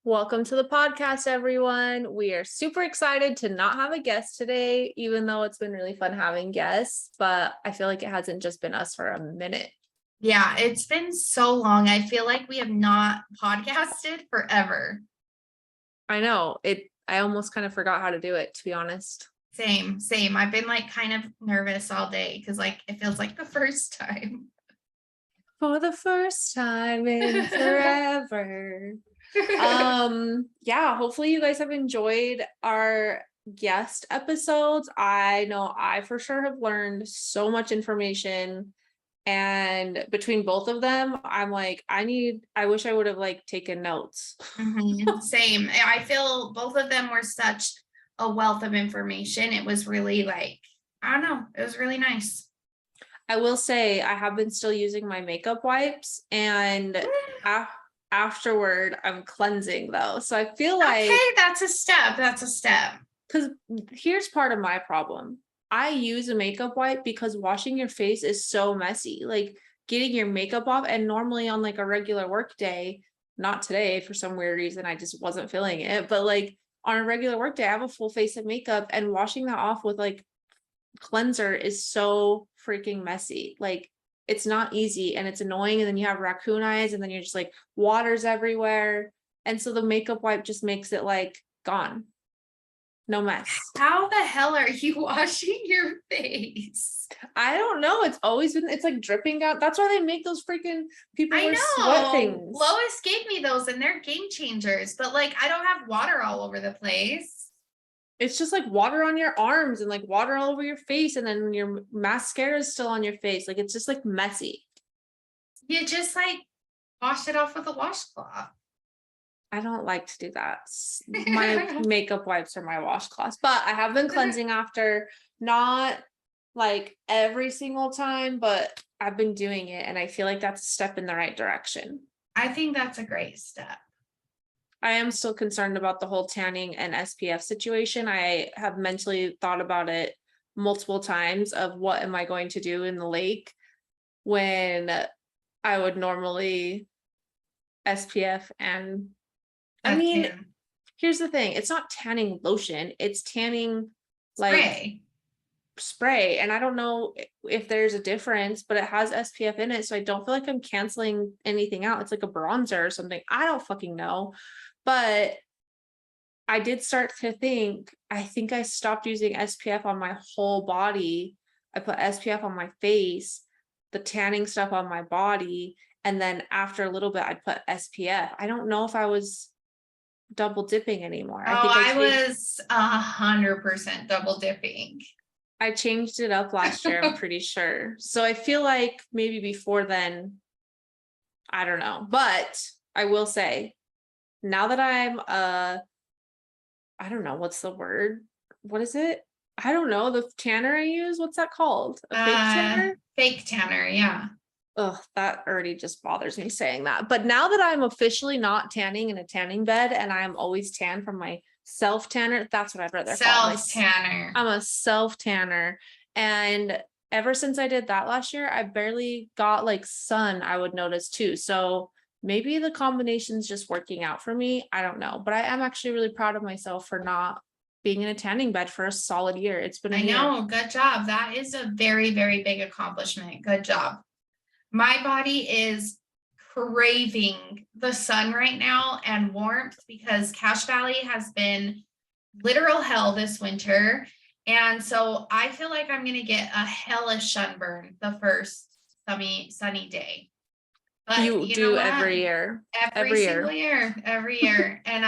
Welcome to the podcast, everyone. We are super excited to not have a guest today, even though it's been really fun having guests, but I feel like it hasn't just been us for a minute. Yeah, it's been so long. I feel like we have not podcasted forever. I know I almost kind of forgot how to do it, to be honest. Same. I've been like kind of nervous all day because like it feels like the first time. For the first time in forever. Yeah, hopefully you guys have enjoyed our guest episodes. I know I for sure have learned so much information, and between both of them I'm like, I wish I would have like taken notes. Same. I feel both of them were such a wealth of information. It was really like, I don't know, it was really nice. I will say I have been still using my makeup wipes, and afterward I'm cleansing though, so I feel like Okay, that's a step. because here's part of my problem. I use a makeup wipe because washing your face is so messy. Like getting your makeup off, and normally on like a regular work day, not today for some weird reason, I just wasn't feeling it. But like on a regular work day, I have a full face of makeup, and washing that off with like cleanser is so freaking messy. Like it's not easy and it's annoying. And then you have raccoon eyes, and then you're just like water's everywhere. And so the makeup wipe just makes it like gone. No mess. How the hell are you washing your face? I don't know. It's like dripping down. That's why they make those freaking people I wear sweat know. things. Lois gave me those and they're game changers, but like I don't have water all over the place. It's just like water on your arms and like water all over your face, and then your mascara is still on your face. Like it's just like messy. You just like wash it off with a washcloth. I don't like to do that. My makeup wipes are my washcloths, but I have been cleansing after, not like every single time, but I've been doing it, and I feel like that's a step in the right direction. I think that's a great step. I am still concerned about the whole tanning and SPF situation. I have mentally thought about it multiple times of what am I going to do in the lake when I would normally SPF. And I mean, here's the thing, it's not tanning lotion, it's tanning like spray. And I don't know if there's a difference, but it has SPF in it, so I don't feel like I'm canceling anything out. It's like a bronzer or something. I don't fucking know. But I did start to think I stopped using SPF on my whole body. I put SPF on my face, the tanning stuff on my body, and then after a little bit I'd put SPF. I don't know if I was double dipping anymore. I was 100% double dipping. I changed it up last year, I'm pretty sure. So I feel like maybe before then, I don't know. But I will say, now that I'm I don't know, what's the word? What is it? I don't know. The tanner I use, what's that called? A fake tanner? Fake tanner, yeah. Ugh, that already just bothers me saying that. But now that I'm officially not tanning in a tanning bed, and I'm always tan from my self tanner, that's what I'd rather call it. Self tanner. I'm a self tanner. And ever since I did that last year, I barely got like sun, I would notice too. So maybe the combination's just working out for me. I don't know. But I am actually really proud of myself for not being in a tanning bed for a solid year. It's been a year. I know, good job. That is a very, very big accomplishment. Good job. My body is craving the sun right now and warmth because Cache Valley has been literal hell this winter. And so I feel like I'm going to get a hellish sunburn the first sunny day. But you do every year. Every single year. And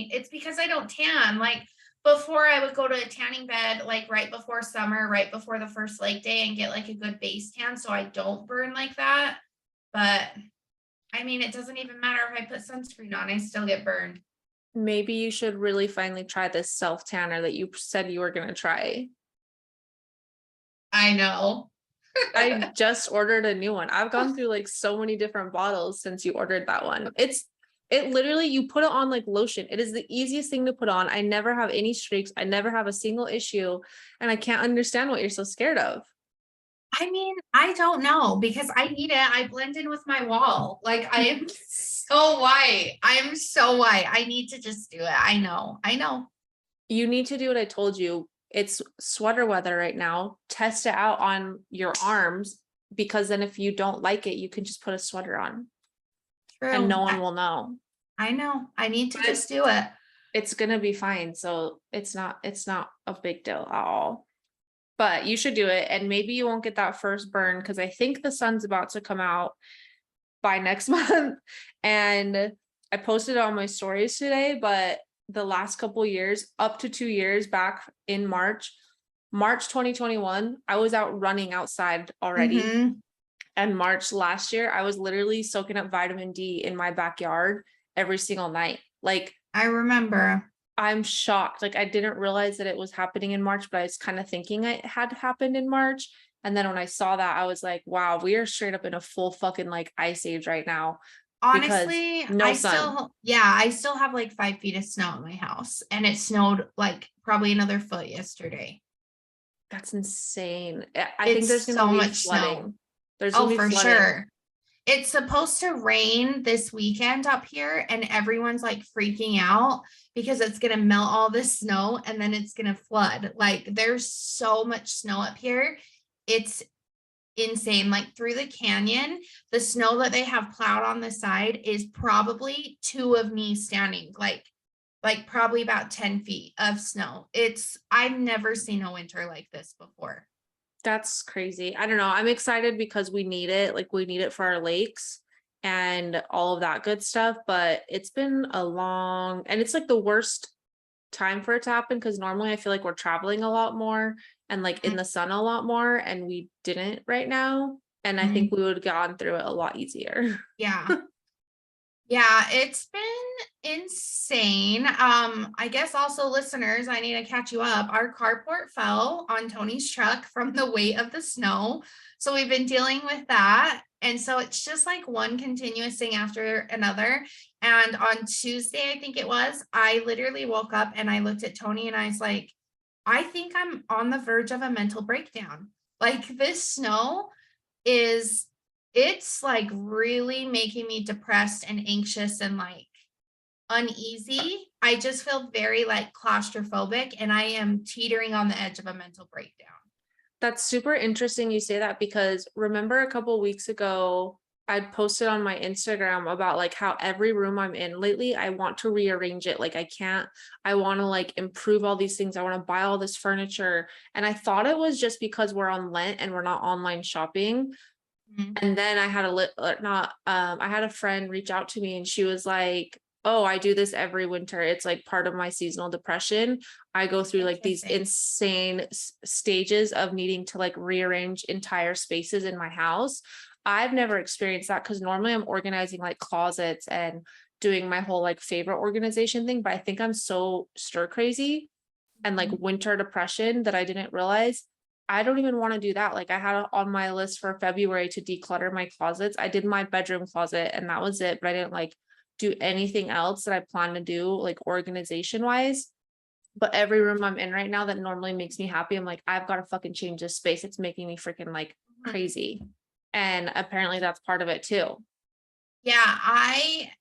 it's because I don't tan. Like before, I would go to a tanning bed like right before summer, right before the first lake day, and get like a good base tan so I don't burn like that. But I mean, it doesn't even matter if I put sunscreen on, I still get burned. Maybe you should really finally try this self tanner that you said you were going to try. I know. I just ordered a new one. I've gone through like so many different bottles since you ordered that one. It literally, you put it on like lotion. It is the easiest thing to put on. I never have any streaks. I never have a single issue. And I can't understand what you're so scared of. I mean, I don't know because I need it. I blend in with my wall. Like I am so white. I'm so white. I need to just do it. I know. You need to do what I told you. It's sweater weather right now. Test it out on your arms, because then if you don't like it, you can just put a sweater on and no True. one will know. I know. I need to But just do it. it's gonna be fine. So it's not a big deal at all. But you should do it, and maybe you won't get that first burn, because I think the sun's about to come out by next month. And I posted it on my stories today, but the last couple years, up to 2 years back in March 2021, I was out running outside already. Mhm. And March last year, I was literally soaking up vitamin D in my backyard every single night. Like, I remember. I'm shocked. Like, I didn't realize that it was happening in March, but I was kind of thinking it had happened in March. And then when I saw that, I was like, wow, we are straight up in a full fucking like ice age right now, because Honestly, no sun. I still have like 5 feet of snow in my house, and it snowed like probably another foot yesterday. That's insane. I think It's there's gonna so be much snow. flooding. There's Oh, gonna be for flooding. sure. It's supposed to rain this weekend up here, and everyone's like freaking out because it's going to melt all this snow and then it's going to flood. Like, there's so much snow up here. It's insane. Like, through the canyon, the snow that they have plowed on the side is probably two of me standing, like probably about 10 feet of snow. I've never seen a winter like this before. That's crazy. I don't know. I'm excited because we need it. Like, we need it for our lakes and all of that good stuff. But it's been a long, and it's like the worst time for it to happen, because normally I feel like we're traveling a lot more and like in the sun a lot more, and we didn't right now. And I think Mhm. we would have gone through it a lot easier. Yeah. Yeah, it's been insane. I guess also listeners, I need to catch you up. Our carport fell on Tony's truck from the weight of the snow. So we've been dealing with that. And so it's just like one continuous thing after another. And on Tuesday, I think it was, I literally woke up and I looked at Tony and I was like, I think I'm on the verge of a mental breakdown. Like, this snow is it's like really making me depressed and anxious and like uneasy. I just feel very like claustrophobic, and I am teetering on the edge of a mental breakdown. That's super interesting you say that, because remember a couple weeks ago, I posted on my Instagram about like how every room I'm in lately, I want to rearrange it. Like, I want to like improve all these things. I want to buy all this furniture. And I thought it was just because we're on Lent and we're not online shopping. Mhm. And then I had I had a friend reach out to me, and she was like, oh, I do this every winter. It's like part of my seasonal depression. I go through like these Interesting. insane stages of needing to like rearrange entire spaces in my house. I've never experienced that, because normally I'm organizing like closets and doing my whole like favorite organization thing. But I think I'm so stir crazy and like Mhm. winter depression that I didn't realize. I don't even want to do that. Like, I had on my list for February to declutter my closets. I did my bedroom closet and that was it, but I didn't like do anything else that I plan to do like organization wise. But every room I'm in right now that normally makes me happy, I'm like, I've got to fucking change this space. It's making me freaking like Mhm. crazy. And apparently that's part of it too. Yeah, I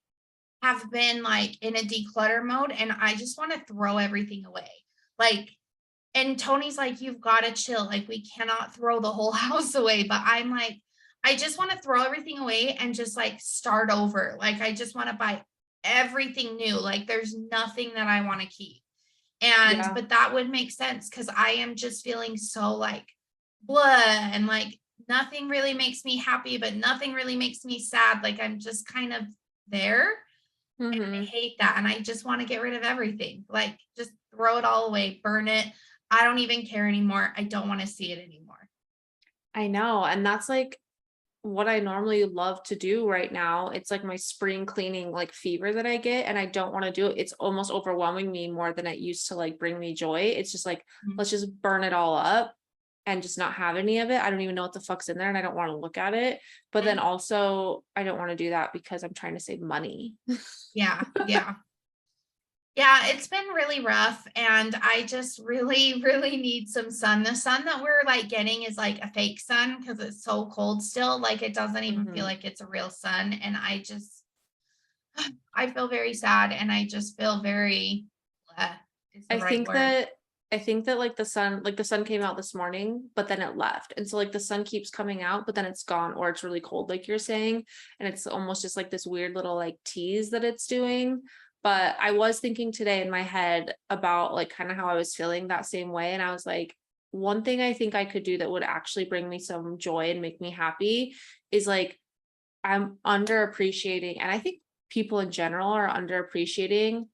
have been like in a declutter mode, and I just want to throw everything away. Like, and Tony's like, you've got to chill. Like, we cannot throw the whole house away. But I'm like, I just want to throw everything away and just like start over. Like, I just want to buy everything new. Like, there's nothing that I want to keep. Yeah. But that would make sense because I am just feeling so like blah, and like nothing really makes me happy, but nothing really makes me sad. Like, I'm just kind of there. I Hmm. hate that. And I just want to get rid of everything. Like, just throw it all away, burn it. I don't even care anymore. I don't want to see it anymore. I know. And that's like what I normally love to do right now. It's like my spring cleaning like fever that I get, and I don't want to do it. It's almost overwhelming me more than it used to like bring me joy. It's just like, Mhm. let's just burn it all up and just not have any of it. I don't even know what the fuck's in there and I don't want to look at it. But then also I don't want to do that because I'm trying to save money. Yeah. Yeah. Yeah, it's been really rough, and I just really, really need some sun. The sun that we're like getting is like a fake sun because it's so cold still. Like, it doesn't even feel Hmm. like it's a real sun. And I just I feel very sad and I just feel very bleh is the I right think word. that like the sun came out this morning, but then it left. And so like the sun keeps coming out, but then it's gone or it's really cold, like you're saying. And it's almost just like this weird little like tease that it's doing. But I was thinking today in my head about like kind of how I was feeling that same way. And I was like, one thing I think I could do that would actually bring me some joy and make me happy is like I'm underappreciating, and I think people in general are underappreciating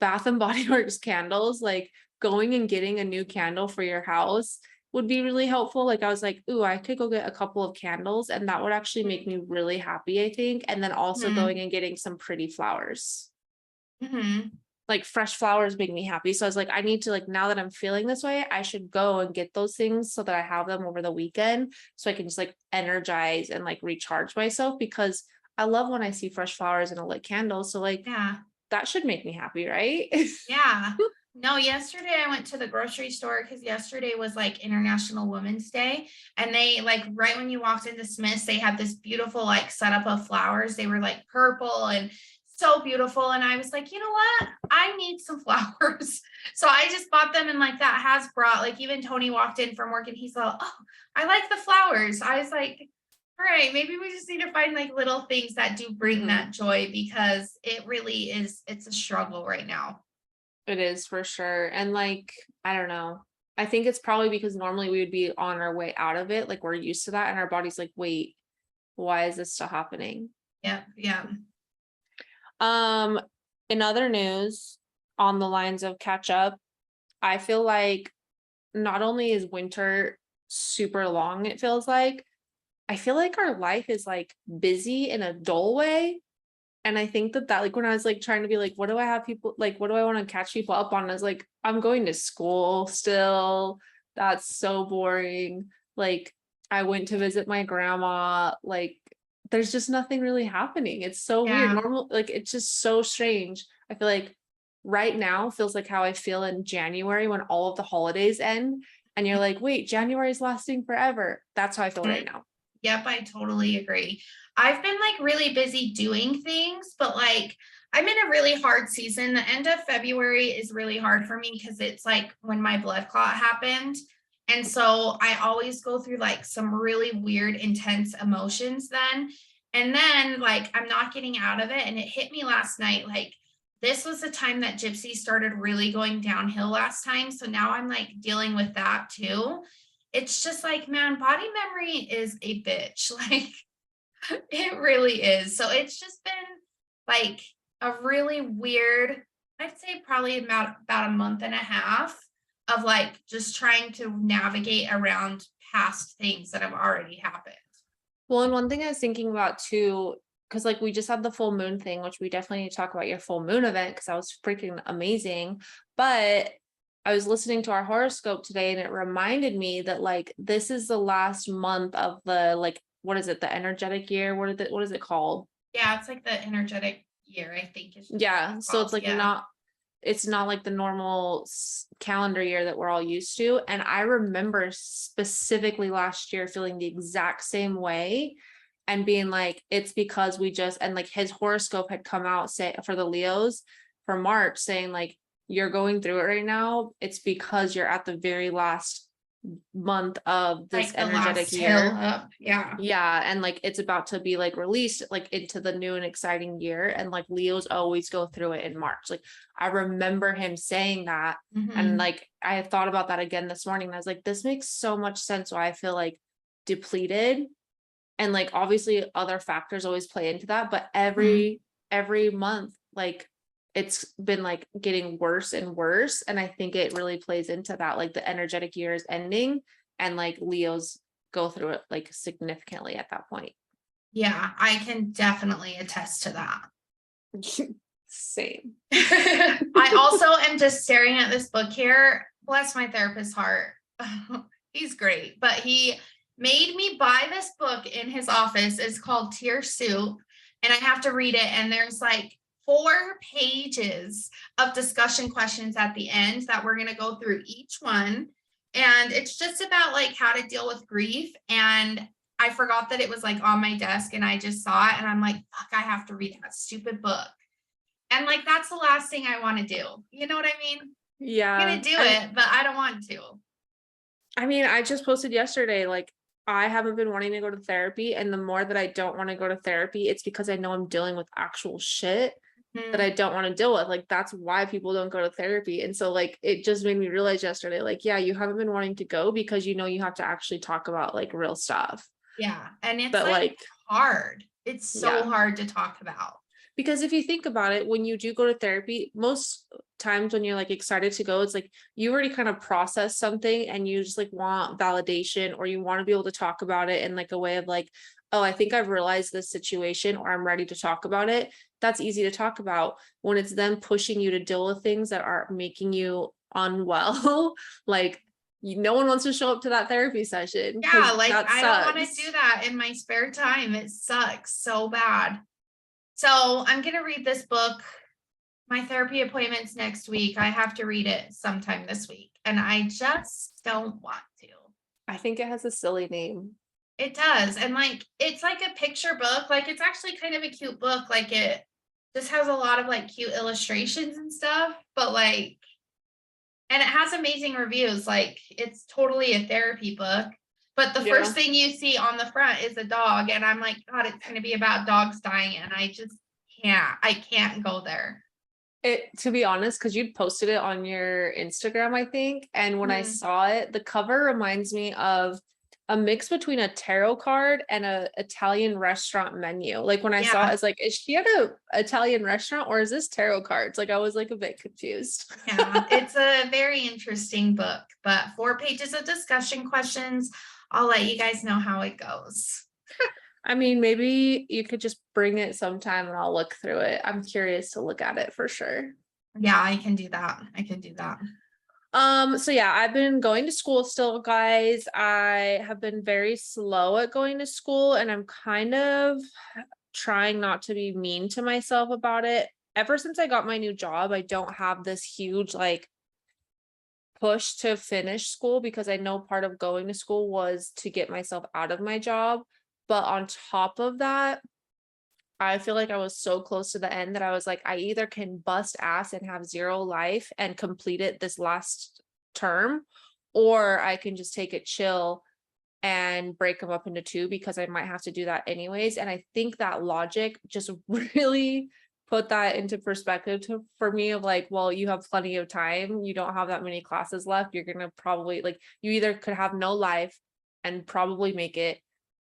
Bath and Body Works candles, like, going and getting a new candle for your house would be really helpful. Like, I was like, "Ooh, I could go get a couple of candles, and that would actually make me really happy, I think." And then also Mhm. going and getting some pretty flowers. Mhm. Like, fresh flowers make me happy. So I was like, I need to, like, now that I'm feeling this way, I should go and get those things so that I have them over the weekend so I can just, like, energize and, like, recharge myself because I love when I see fresh flowers and a lit candle. So, like, Yeah. that should make me happy, right? Yeah. No, yesterday I went to the grocery store because yesterday was like International Women's Day. And they like right when you walked into Smith's, they had this beautiful like setup of flowers. They were like purple and so beautiful. And I was like, you know what? I need some flowers. So I just bought them and like that has brought like even Tony walked in from work and he's like, oh, I like the flowers. I was like, all right, maybe we just need to find like little things that do bring Mhm. that joy because it really is, it's a struggle right now. It is for sure. And like, I don't know. I think it's probably because normally we would be on our way out of it. Like we're used to that. And our body's like, wait, why is this still happening? Yep, yeah. Um, in other news, on the lines of catch up, I feel like not only is winter super long, it feels like, I feel like our life is like busy in a dull way. And I think that like when I was like trying to be like, what do I have people like, what do I want to catch people up on? I was like, I'm going to school still. That's so boring. Like, I went to visit my grandma. Like, there's just nothing really happening. It's so weird. Yeah. Normal, like, it's just so strange. I feel like right now feels like how I feel in January when all of the holidays end. And you're like, wait, January's lasting forever. That's how I feel right Mhm. now. Yep, I totally agree. I've been like really busy doing things, but like I'm in a really hard season. The end of February is really hard for me because it's like when my blood clot happened. And so I always go through like some really weird, intense emotions then. And then like I'm not getting out of it. And it hit me last night. Like this was the time that Gypsy started really going downhill last time. So now I'm like dealing with that too. It's just like, man, body memory is a bitch. Like it really is. So it's just been like a really weird, I'd say probably about a month and a half of like just trying to navigate around past things that have already happened. Well, and one thing I was thinking about too, because like we just had the full moon thing, which we definitely need to talk about your full moon event because that was freaking amazing. But I was listening to our horoscope today and it reminded me that like this is the last month of the like what is it, the energetic year? What is it called? Yeah, it's like the energetic year, I think is just what Yeah. it's So called. it's like Yeah. it's not like the normal calendar year that we're all used to. And I remember specifically last year feeling the exact same way and being like, it's because we just, and like his horoscope had come out say for the Leos for March saying like, you're going through it right now. It's because you're at the very last month of this Like the energetic last hill year. up. Yeah. Yeah, and like it's about to be like released like into the new and exciting year and like Leos always go through it in March. Like I remember him saying that and Hmm. like I had thought about that again this morning and I was like this makes so much sense why I feel like depleted and like obviously other factors always play into that but Hmm. every month like it's been like getting worse and worse and I think it really plays into that like the energetic year is ending and like Leos go through it like significantly at that point. Yeah, I can definitely attest to that. Same. I also am just staring at this book here. Bless my therapist's heart. He's great, but he made me buy this book in his office. It's called Tear Soup, and I have to read it. And there's like 4 pages of discussion questions at the end that we're going to go through each one. And it's just about like how to deal with grief. And I forgot that it was like on my desk and I just saw it and I'm like, fuck, I have to read that stupid book. And like, that's the last thing I want to do. You know what I mean? I'm Yeah. going to do it, but I don't want to. I mean, I just posted yesterday, like, I haven't been wanting to go to therapy, and the more that I don't want to go to therapy, it's because I know I'm dealing with actual shit that I Mhm. don't want to deal with. Like, that's why people don't go to therapy. And so, like, it just made me realize yesterday, like, yeah, you haven't been wanting to go because you know you have to actually talk about like real stuff. Yeah. And it's But like like, hard. It's so yeah. hard to talk about. Because if you think about it, when you do go to therapy, most times when you're like excited to go, it's like you already kind of process something and you just like want validation, or you want to be able to talk about it in like a way of like, oh, I think I've realized this situation, or I'm ready to talk about it. That's easy to talk about. When it's them pushing you to deal with things that are making you unwell, like no one wants to show up to that therapy session Yeah. because Like, that I don't want to do sucks. that in my spare time. It sucks so bad. So I'm going to read this book. My therapy appointment's next week. I have to read it sometime this week, and I just don't want to. I think it has a silly name. It does. And like, it's like a picture book. Like, it's actually kind of a cute book. Like, it just has a lot of like cute illustrations and stuff, but like, and it has amazing reviews. Like, it's totally a therapy book. But the Yeah. first thing you see on the front is a dog. And I'm like, God, it's going to be about dogs dying. And I can't go there. It, to be honest, because you'd posted it on your Instagram, I think. And when I Mhm. saw it, the cover reminds me of a mix between a tarot card and a Italian restaurant menu. Like when I saw it, Yeah. it's like, is she at a Italian restaurant or is this tarot cards? Like I was like a bit confused. Yeah, it's a very interesting book, but 4 pages of discussion questions. I'll let you guys know how it goes. I mean, maybe you could just bring it sometime and I'll look through it. I'm curious to look at it for sure. Yeah, I can do that. I can do that. So yeah, I've been going to school still, guys. I have been very slow at going to school, and I'm kind of trying not to be mean to myself about it. Ever since I got my new job, I don't have this huge like push to finish school because I know part of going to school was to get myself out of my job. But on top of that, I feel like I was so close to the end that I was like, I either can bust ass and have zero life and complete it this last term, or I can just take it chill and break them up into two because I might have to do that anyways. And I think that logic just really put that into perspective for me of like, well, you have plenty of time. You don't have that many classes left. You're going to probably like, you either could have no life and probably make it.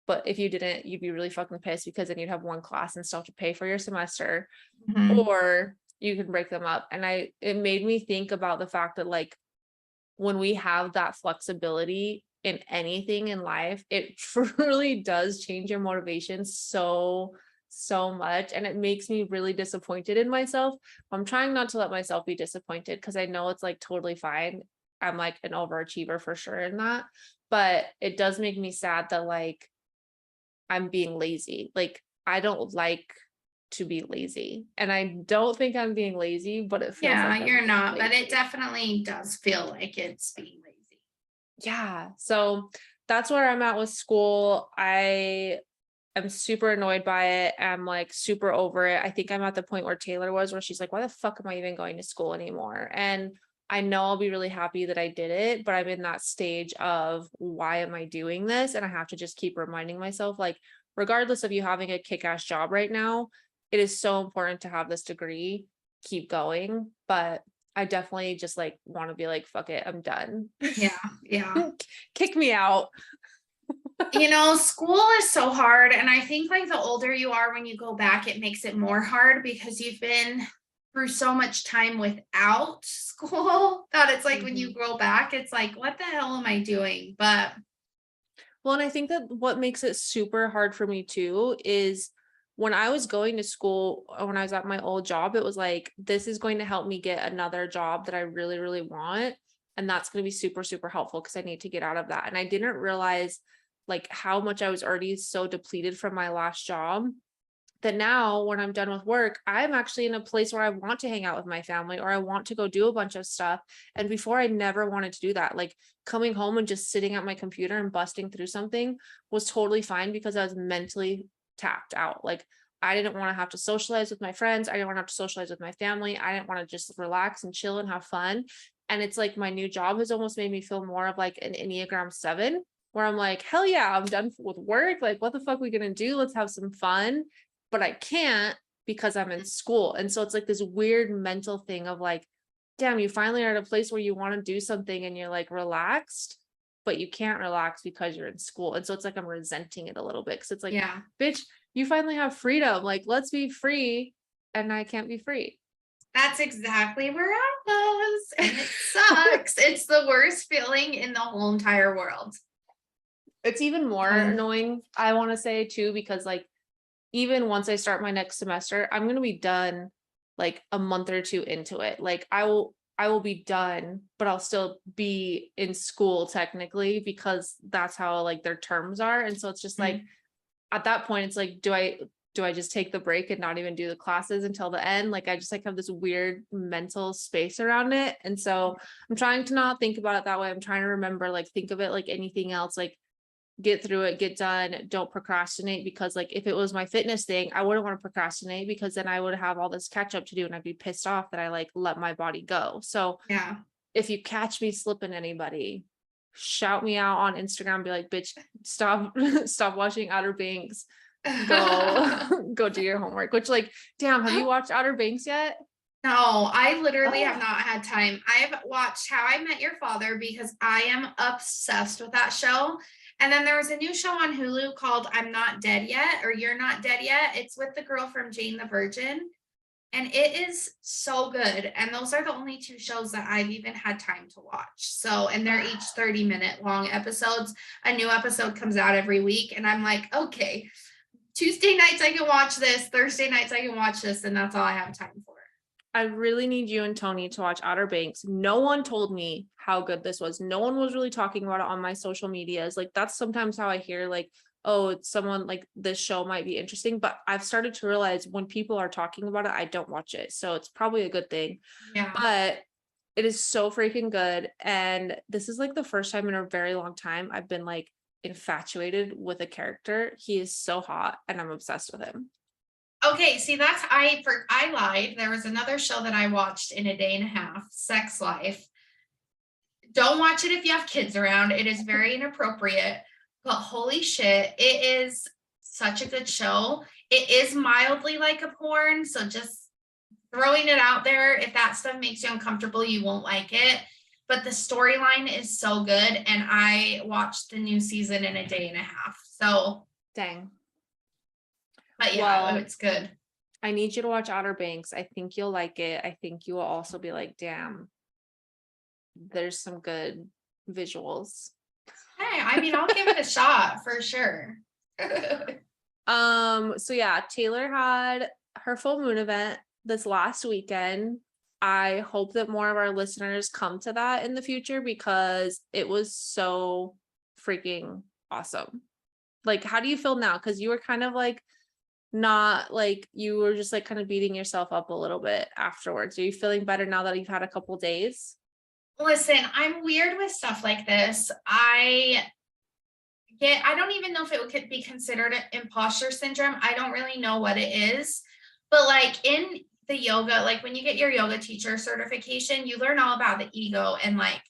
But if you didn't, you'd be really fucking pissed because then you'd have one class and still have to pay for your semester, Mhm. or you can break them up. And it made me think about the fact that like when we have that flexibility in anything in life, it truly does change your motivation so much. And it makes me really disappointed in myself. I'm trying not to let myself be disappointed because I know it's like totally fine. I'm like an overachiever for sure in that. But it does make me sad that like I'm being lazy. Like I don't like to be lazy. And I don't think I'm being lazy, but it feels Yeah, like I'm you're being not, but it lazy. definitely does feel like it's being lazy. Yeah. So that's where I'm at with school. I am super annoyed by it. I'm like super over it. I think I'm at the point where Taylor was, where she's like, why the fuck am I even going to school anymore? And I know I'll be really happy that I did it, but I'm in that stage of why am I doing this? And I have to just keep reminding myself, like, regardless of you having a kick-ass job right now, it is so important to have this degree, keep going. But I definitely just like want to be like, fuck it, I'm done. Yeah, yeah. Kick me out. School is so hard. And I think like the older you are when you go back, it makes it more hard because you've been through so much time without school that it's like when you Mhm. grow back, it's like, what the hell am I doing? But Well, and I think that what makes it super hard for me too is when I was going to school, when I was at my old job, it was like, this is going to help me get another job that I really, really want. And that's going to be super, super helpful because I need to get out of that. And I didn't realize like how much I was already so depleted from my last job that now when I'm done with work, I'm actually in a place where I want to hang out with my family or I want to go do a bunch of stuff. And before I never wanted to do that. Like coming home and just sitting at my computer and busting through something was totally fine because I was mentally tapped out. Like I didn't want to have to socialize with my friends. I didn't want to have to socialize with my family. I didn't want to just relax and chill and have fun. And it's like my new job has almost made me feel more of like an Enneagram 7, where I'm like, hell yeah, I'm done with work. Like, what the fuck are we gonna do? Let's have some fun. But I can't because I'm in school. And so it's like this weird mental thing of like, damn, you finally are at a place where you want to do something and you're like relaxed, but you can't relax because you're in school. And so it's like I'm resenting it a little bit because it's like, Yeah. bitch, you finally have freedom. Like, let's be free. And I can't be free. That's exactly where I was. And it sucks. It's the worst feeling in the whole entire world. It's even more annoying, I want to say too, because like, even once I start my next semester, I'm going to be done like a month or two into it. Like I will be done, but I'll still be in school technically because that's how like their terms are. And so it's just like at that point, it's like, do I just take the break and not even do the classes until the end? Like I just like have this weird mental space around it. And so I'm trying to not think about it that way. I'm trying to remember, like, think of it like anything else, like get through it, get done, don't procrastinate. Because like if it was my fitness thing, I wouldn't want to procrastinate because then I would have all this catch up to do and I'd be pissed off that I like let my body go. So Yeah. if you catch me slipping anybody, shout me out on Instagram, be like, bitch, stop stop watching Outer Banks, go do your homework. Which like, damn, have you watched Outer Banks yet? No, I literally have Oh. not had time. I've watched How I Met Your Father because I am obsessed with that show. And then there was a new show on Hulu called I'm Not Dead Yet, or You're Not Dead Yet. It's with the girl from Jane the Virgin. And it is so good. And those are the only two shows that I've even had time to watch. So, and they're each 30-minute long episodes. A new episode comes out every week. And I'm like, okay, Tuesday nights I can watch this, Thursday nights I can watch this, and that's all I have time for. I really need you and Tony to watch Outer Banks. No one told me how good this was. No one was really talking about it on my social medias. Like that's sometimes how I hear like, oh, it's someone like this show might be interesting, but I've started to realize when people are talking about it, I don't watch it. So it's probably a good thing. Yeah. But it is so freaking good. And this is like the first time in a very long time I've been like infatuated with a character. He is so hot and I'm obsessed with him. Okay, see I lied. There was another show that I watched in a day and a half, Sex Life. Don't watch it if you have kids around. It is very inappropriate, but holy shit, it is such a good show. It is mildly like a porn, so just throwing it out there. If that stuff makes you uncomfortable, you won't like it. But the storyline is so good, and I watched the new season in a day and a half. So, Dang. but yeah, Well, it's good. I need you to watch Outer Banks. I think you'll like it. I think you will also be like, damn, there's some good visuals. Hey, I mean, I'll give it a shot for sure. So yeah, Taylor had her full moon event this last weekend. I hope that more of our listeners come to that in the future because it was so freaking awesome. Like, how do you feel now? Because you were kind of like not like you were just like kind of beating yourself up a little bit afterwards. Are you feeling better now that you've had a couple days? Listen, I'm weird with stuff like this. I don't even know if it could be considered imposter syndrome. I don't really know what it is. But like in the yoga, like when you get your yoga teacher certification, you learn all about the ego and like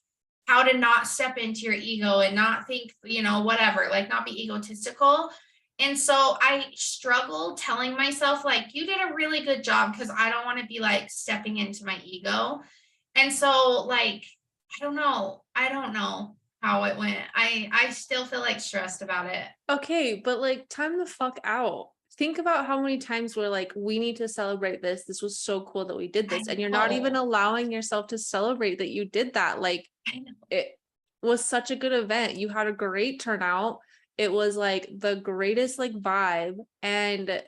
how to not step into your ego and not think, whatever, like not be egotistical. And so I struggle telling myself, like, you did a really good job because I don't want to be like stepping into my ego. And so, like, I don't know. How it went. I still feel like stressed about it. Okay, but like time the fuck out. Think about how many times we're like, we need to celebrate this. This was so cool that we did this. And you're not even allowing yourself to celebrate that you did that. Like, I know. it was such a good event. You had a great turnout. It was like the greatest like vibe, and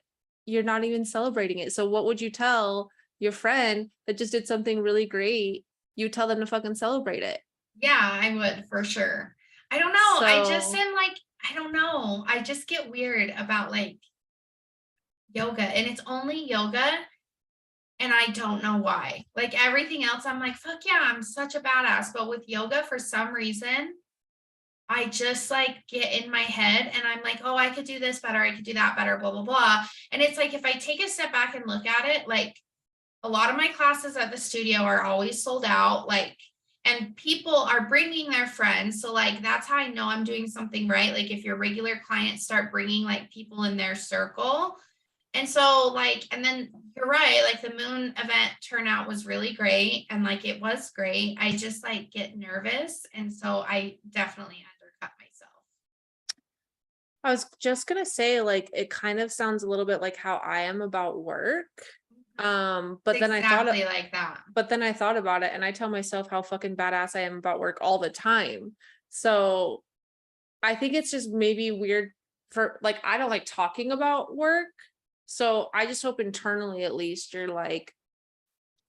you're not even celebrating it. So what would you tell your friend that just did something really great? You tell them to fucking celebrate it. Yeah, I would for sure. I don't know. I just So am like, I don't know. I just get weird about like yoga, and it's only yoga, and I don't know why. Like everything else, I'm like, fuck yeah, I'm such a badass. But with yoga, for some reason, I just like get in my head and I'm like, oh, I could do this better. I could do that better, blah, blah, blah. And it's like, if I take a step back and look at it, like a lot of my classes at the studio are always sold out. Like, and people are bringing their friends. So like, that's how I know I'm doing something right. Like if your regular clients start bringing like people in their circle. And so like, and then you're right, like the moon event turnout was really great. And like, it was great. I just like get nervous. And so I definitely undercut myself. I was just gonna say, like, it kind of sounds a little bit like how I am about work. But It's then I thought exactly like that. but then I thought about it and I tell myself how fucking badass I am about work all the time. So I think it's just maybe weird for like, I don't like talking about work. So I just hope internally at least you're like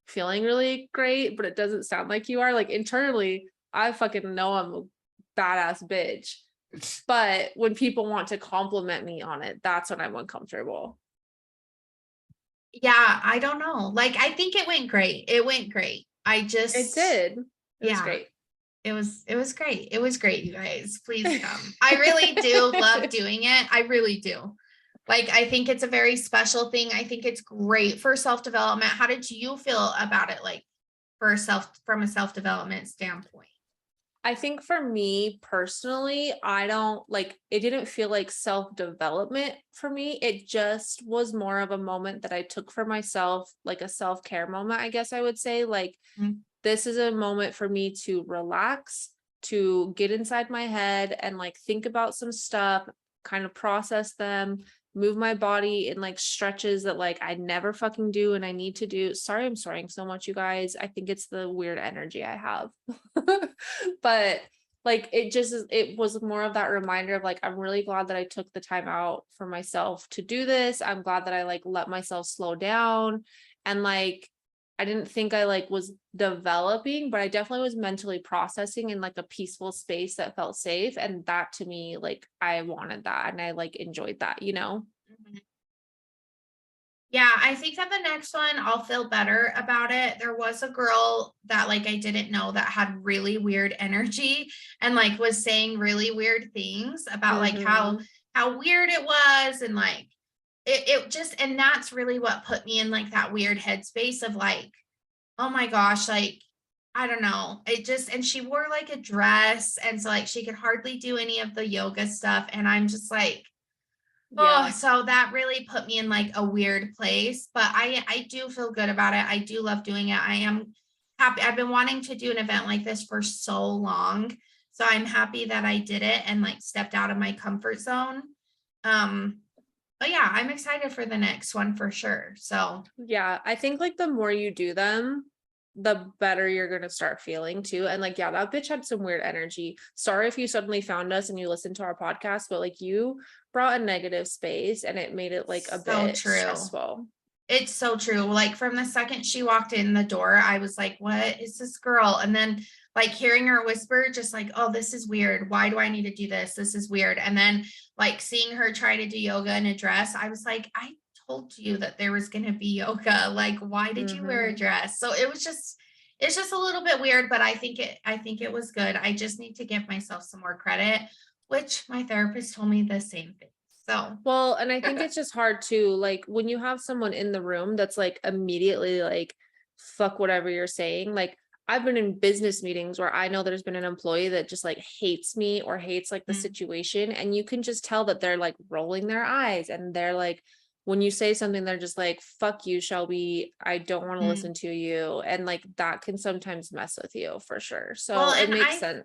feeling really great, but it doesn't sound like you are. Like internally, I fucking know I'm a badass bitch. But when people want to compliment me on it, that's when I'm uncomfortable. Yeah, I don't know. Like, I think it went great. It went great. I It just, did. It was yeah, great. it was great. It was great, you guys. Please come. I really do love doing it. I really do. Like, I think it's a very special thing. I think it's great for self-development. How did you feel about it? Like from a self-development standpoint? I think for me personally, I don't like it didn't feel like self-development for me. It just was more of a moment that I took for myself, like a self-care moment, I guess I would say. Like Mm. this is a moment for me to relax, to get inside my head and like think about some stuff, kind of process them, move my body in like stretches that like I never fucking do and I need to do. Sorry, I'm swearing so much, you guys. I think it's the weird energy I have. But like it was more of that reminder of like I'm really glad that I took the time out for myself to do this. I'm glad that I like let myself slow down and like I didn't think I like was developing, but I definitely was mentally processing in like a peaceful space that felt safe. And that to me, like I wanted that and I like enjoyed that, you know? Mhm. Yeah, I think that the next one I'll feel better about it. There was a girl that like I didn't know that had really weird energy and like was saying really weird things about like Mm-hmm. how weird it was and like it just and that's really what put me in like that weird headspace of like, oh my gosh, like I don't know. It just and she wore like a dress and so like she could hardly do any of the yoga stuff and I'm just like, oh, Yeah. so that really put me in like a weird place, but I do feel good about it. I do love doing it. I am happy. I've been wanting to do an event like this for so long. So I'm happy that I did it and like stepped out of my comfort zone. Um, but yeah, I'm excited for the next one for sure. So Yeah. I think like the more you do them, the better you're gonna start feeling too. And like, yeah, that bitch had some weird energy. Sorry if you suddenly found us and you listened to our podcast, but like you brought a negative space and it made it like a so bit true. stressful. It's so true. Like from the second she walked in the door, I was like, what is this girl? And then like hearing her whisper, just like, oh, this is weird. Why do I need to do this? This is weird. And then like seeing her try to do yoga in a dress, I was like, I told you that there was going to be yoga. Like, why did you wear a Mm-hmm. dress? So it's just a little bit weird, but I think it was good. I just need to give myself some more credit, which my therapist told me the same thing. So Well, and I think it's just hard too, like when you have someone in the room that's like immediately like, fuck whatever you're saying. Like I've been in business meetings where I know there's been an employee that just like hates me or hates like the mm, situation. And you can just tell that they're like rolling their eyes and they're like, when you say something, they're just like, fuck you, Shelby. I don't want to mm. listen to you. And like that can sometimes mess with you for sure. Well, So it and makes sense.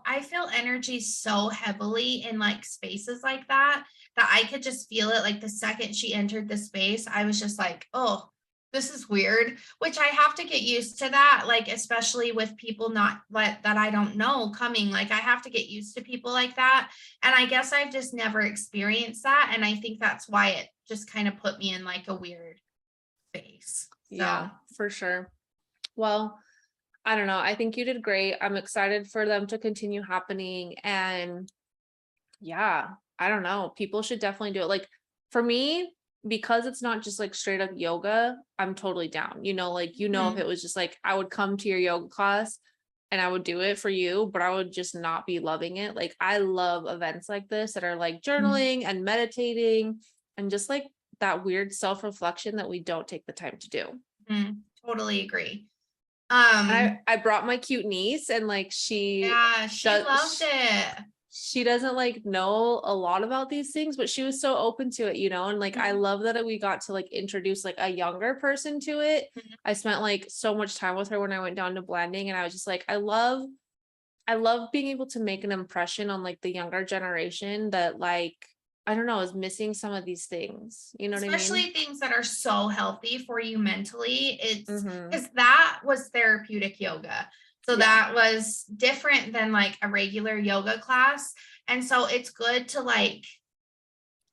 I feel energy so heavily in like spaces like that that I could just feel it. Like the second she entered the space, I was just like, oh, this is weird, which I have to get used to that, like especially with people not like that I don't know coming. Like I have to get used to people like that. And I guess I've just never experienced that. And I think that's why it just kind of put me in like a weird space. So Yeah, for sure. Well, I don't know. I think you did great. I'm excited for them to continue happening. And yeah, I don't know. People should definitely do it. Like for me, because it's not just like straight up yoga, I'm totally down. Like, if mhm. it was just like I would come to your yoga class, and I would do it for you, but I would just not be loving it. Like I love events like this that are like journaling and meditating and just like that weird self-reflection that we don't take the time to do. Totally agree. And I brought my cute niece, and like Yeah, she loved does it. she doesn't like know a lot about these things, but she was so open to it, you know, and like I love that we got to like introduce like a younger person to it. I spent like so much time with her when I went down to blending, and I was just like, I love being able to make an impression on like the younger generation that like I don't know is missing some of these things. You know what I Especially mean? things that are so healthy for you mentally. It's Mm-hmm. because that was therapeutic yoga. So Yeah. that was different than like a regular yoga class. And so it's good to like,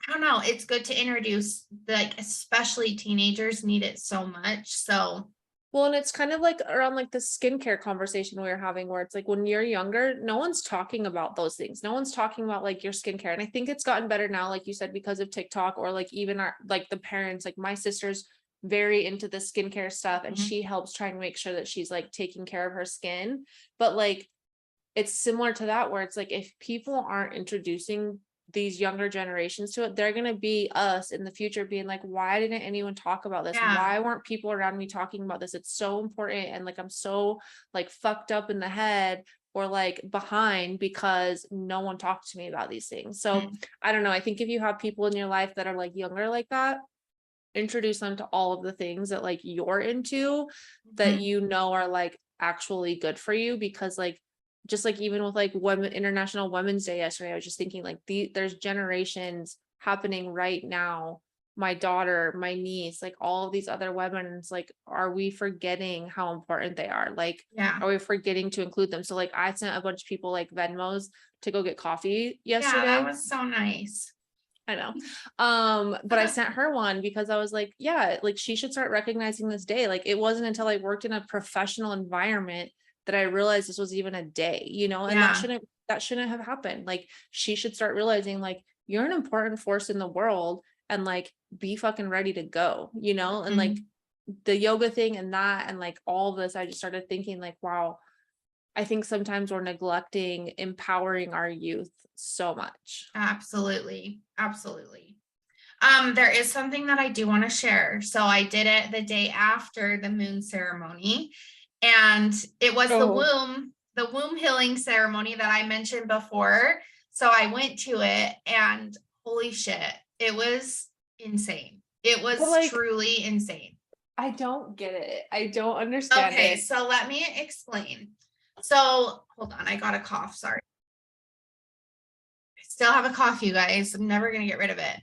I don't know, it's good to introduce, like, especially teenagers need it so much. So, Well, and it's kind of like around like the skincare conversation we were having, where it's like when you're younger, no one's talking about those things. No one's talking about like your skincare. And I think it's gotten better now, like you said, because of TikTok, or like even our like the parents, like my sister's very into the skincare stuff, and mhm, she helps try and make sure that she's like taking care of her skin. But like it's similar to that, where it's like if people aren't introducing these younger generations to it, they're going to be us in the future being like, why didn't anyone talk about this? yeah, Why weren't people around me talking about this? It's so important. And like I'm so like fucked up in the head or like behind because no one talked to me about these things. So mhm, I don't know, I think if you have people in your life that are like younger like that, introduce them to all of the things that like you're into, that mhm, you know are like actually good for you. Because like just like even with like women International Women's Day yesterday, I was just thinking like there's generations happening right now. My daughter, my niece, like all of these other women, it's like, are we forgetting how important they are? Like, yeah, are we forgetting to include them? So like I sent a bunch of people like Venmos to go get coffee yeah, that yesterday. was so nice. I know. But I sent her one because I was like, yeah, like she should start recognizing this day. Like it wasn't until I worked in a professional environment that I realized this was even a day, you know, and Yeah, that shouldn't have happened. Like she should start realizing like you're an important force in the world, and like be fucking ready to go, you know? And like mhm, the yoga thing and that and like all this, I just started thinking like, wow, I think sometimes we're neglecting empowering our youth so much. absolutely, absolutely. There is something that I do want to share. So I did it the day after the moon ceremony, and it was Oh, the womb healing ceremony that I mentioned before. So I went to it, and holy shit, it was insane. It but was like truly insane. I don't get it. I don't understand Okay, it. so let me explain. So hold on, I got a cough. Sorry. I still have a cough, you guys. I'm never gonna get rid of it.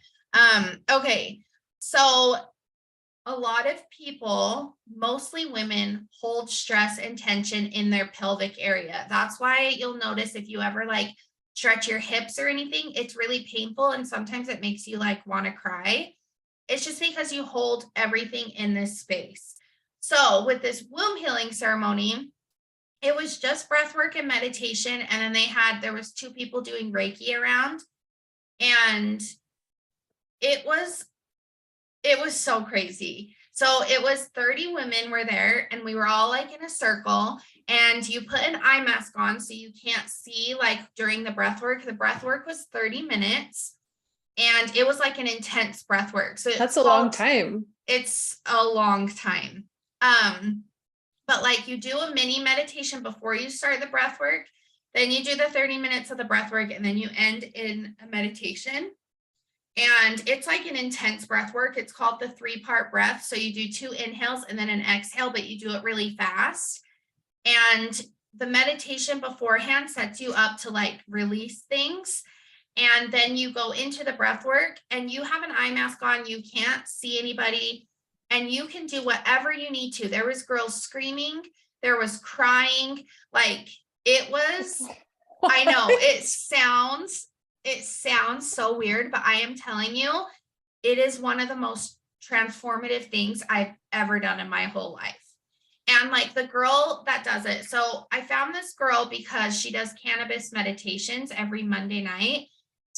Okay. So a lot of people, mostly women, hold stress and tension in their pelvic area. That's why you'll notice if you ever like stretch your hips or anything, it's really painful and sometimes it makes you like want to cry. It's just because you hold everything in this space. So, with this womb healing ceremony, it was just breath work and meditation, and then there was two people doing Reiki around, and it was it was so crazy. So it was 30 women were there, and we were all like in a circle, and you put an eye mask on so you can't see like during the breath work. The breath work was 30 minutes, and it was like an intense breath work. So That's a long time. it's a long time. Um but like you do a mini meditation before you start the breath work, then you do the 30 minutes of the breath work, and then you end in a meditation. And it's like an intense breath work. It's called the 3-part breath. So you do 2 inhales and then an exhale, but you do it really fast. And the meditation beforehand sets you up to like release things. And then you go into the breath work, and you have an eye mask on. You can't see anybody, and you can do whatever you need to. There was girls screaming, there was crying. Like it was, I know What? it sounds so weird, but I am telling you, it is one of the most transformative things I've ever done in my whole life. And like the girl that does it, so I found this girl because she does cannabis meditations every Monday night.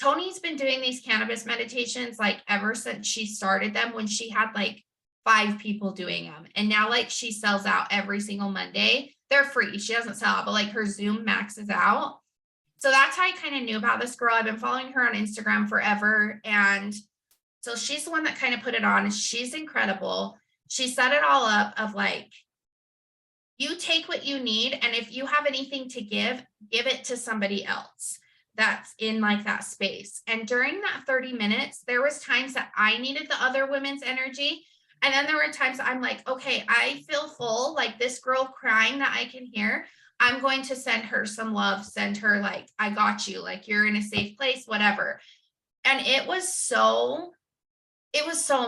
Tony's been doing these cannabis meditations like ever since she started them, when she had like 5 people doing them. And now like she sells out every single Monday. they're free. She doesn't sell it, but like her Zoom maxes out. So that's how I kind of knew about this girl. I've been following her on Instagram forever. And so she's the one that kind of put it on. She's incredible. She set it all up of like, you take what you need, and if you have anything to give it to somebody else that's in like that space. And during that 30 minutes, there was times that I needed the other women's energy. And then there were times I'm like, okay, I feel full, like this girl crying that I can hear. I'm going to send her some love, send her like, I got you, like you're in a safe place, whatever. And it was so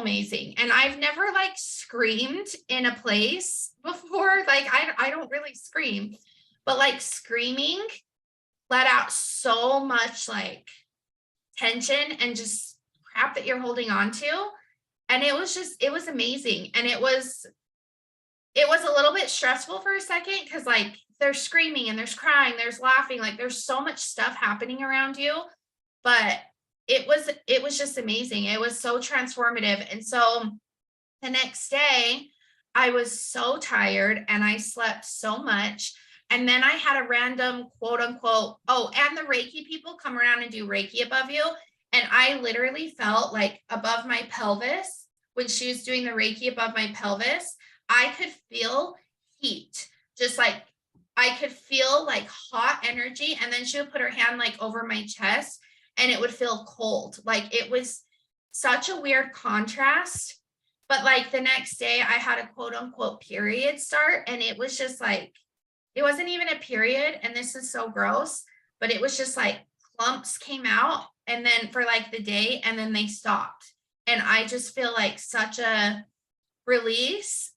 amazing. And I've never like screamed in a place before. Like I don't really scream, but like screaming let out so much like tension and just crap that you're holding on to. And it was amazing. And it was a little bit stressful for a second because like there's screaming and there's crying, there's laughing, like there's so much stuff happening around you. But it was just amazing. It was so transformative. And so the next day I was so tired and I slept so much. And then I had a random quote unquote, oh, and the Reiki people come around and do Reiki above you. And I literally felt like above my pelvis, when she was doing the Reiki above my pelvis, I could feel heat, just like I could feel like hot energy. And then she would put her hand like over my chest and it would feel cold. Like it was such a weird contrast. But like the next day I had a quote unquote period start, and it was just like, it wasn't even a period. And this is so gross, but it was just like clumps came out and then for like the day and then they stopped. And I just feel like such a release.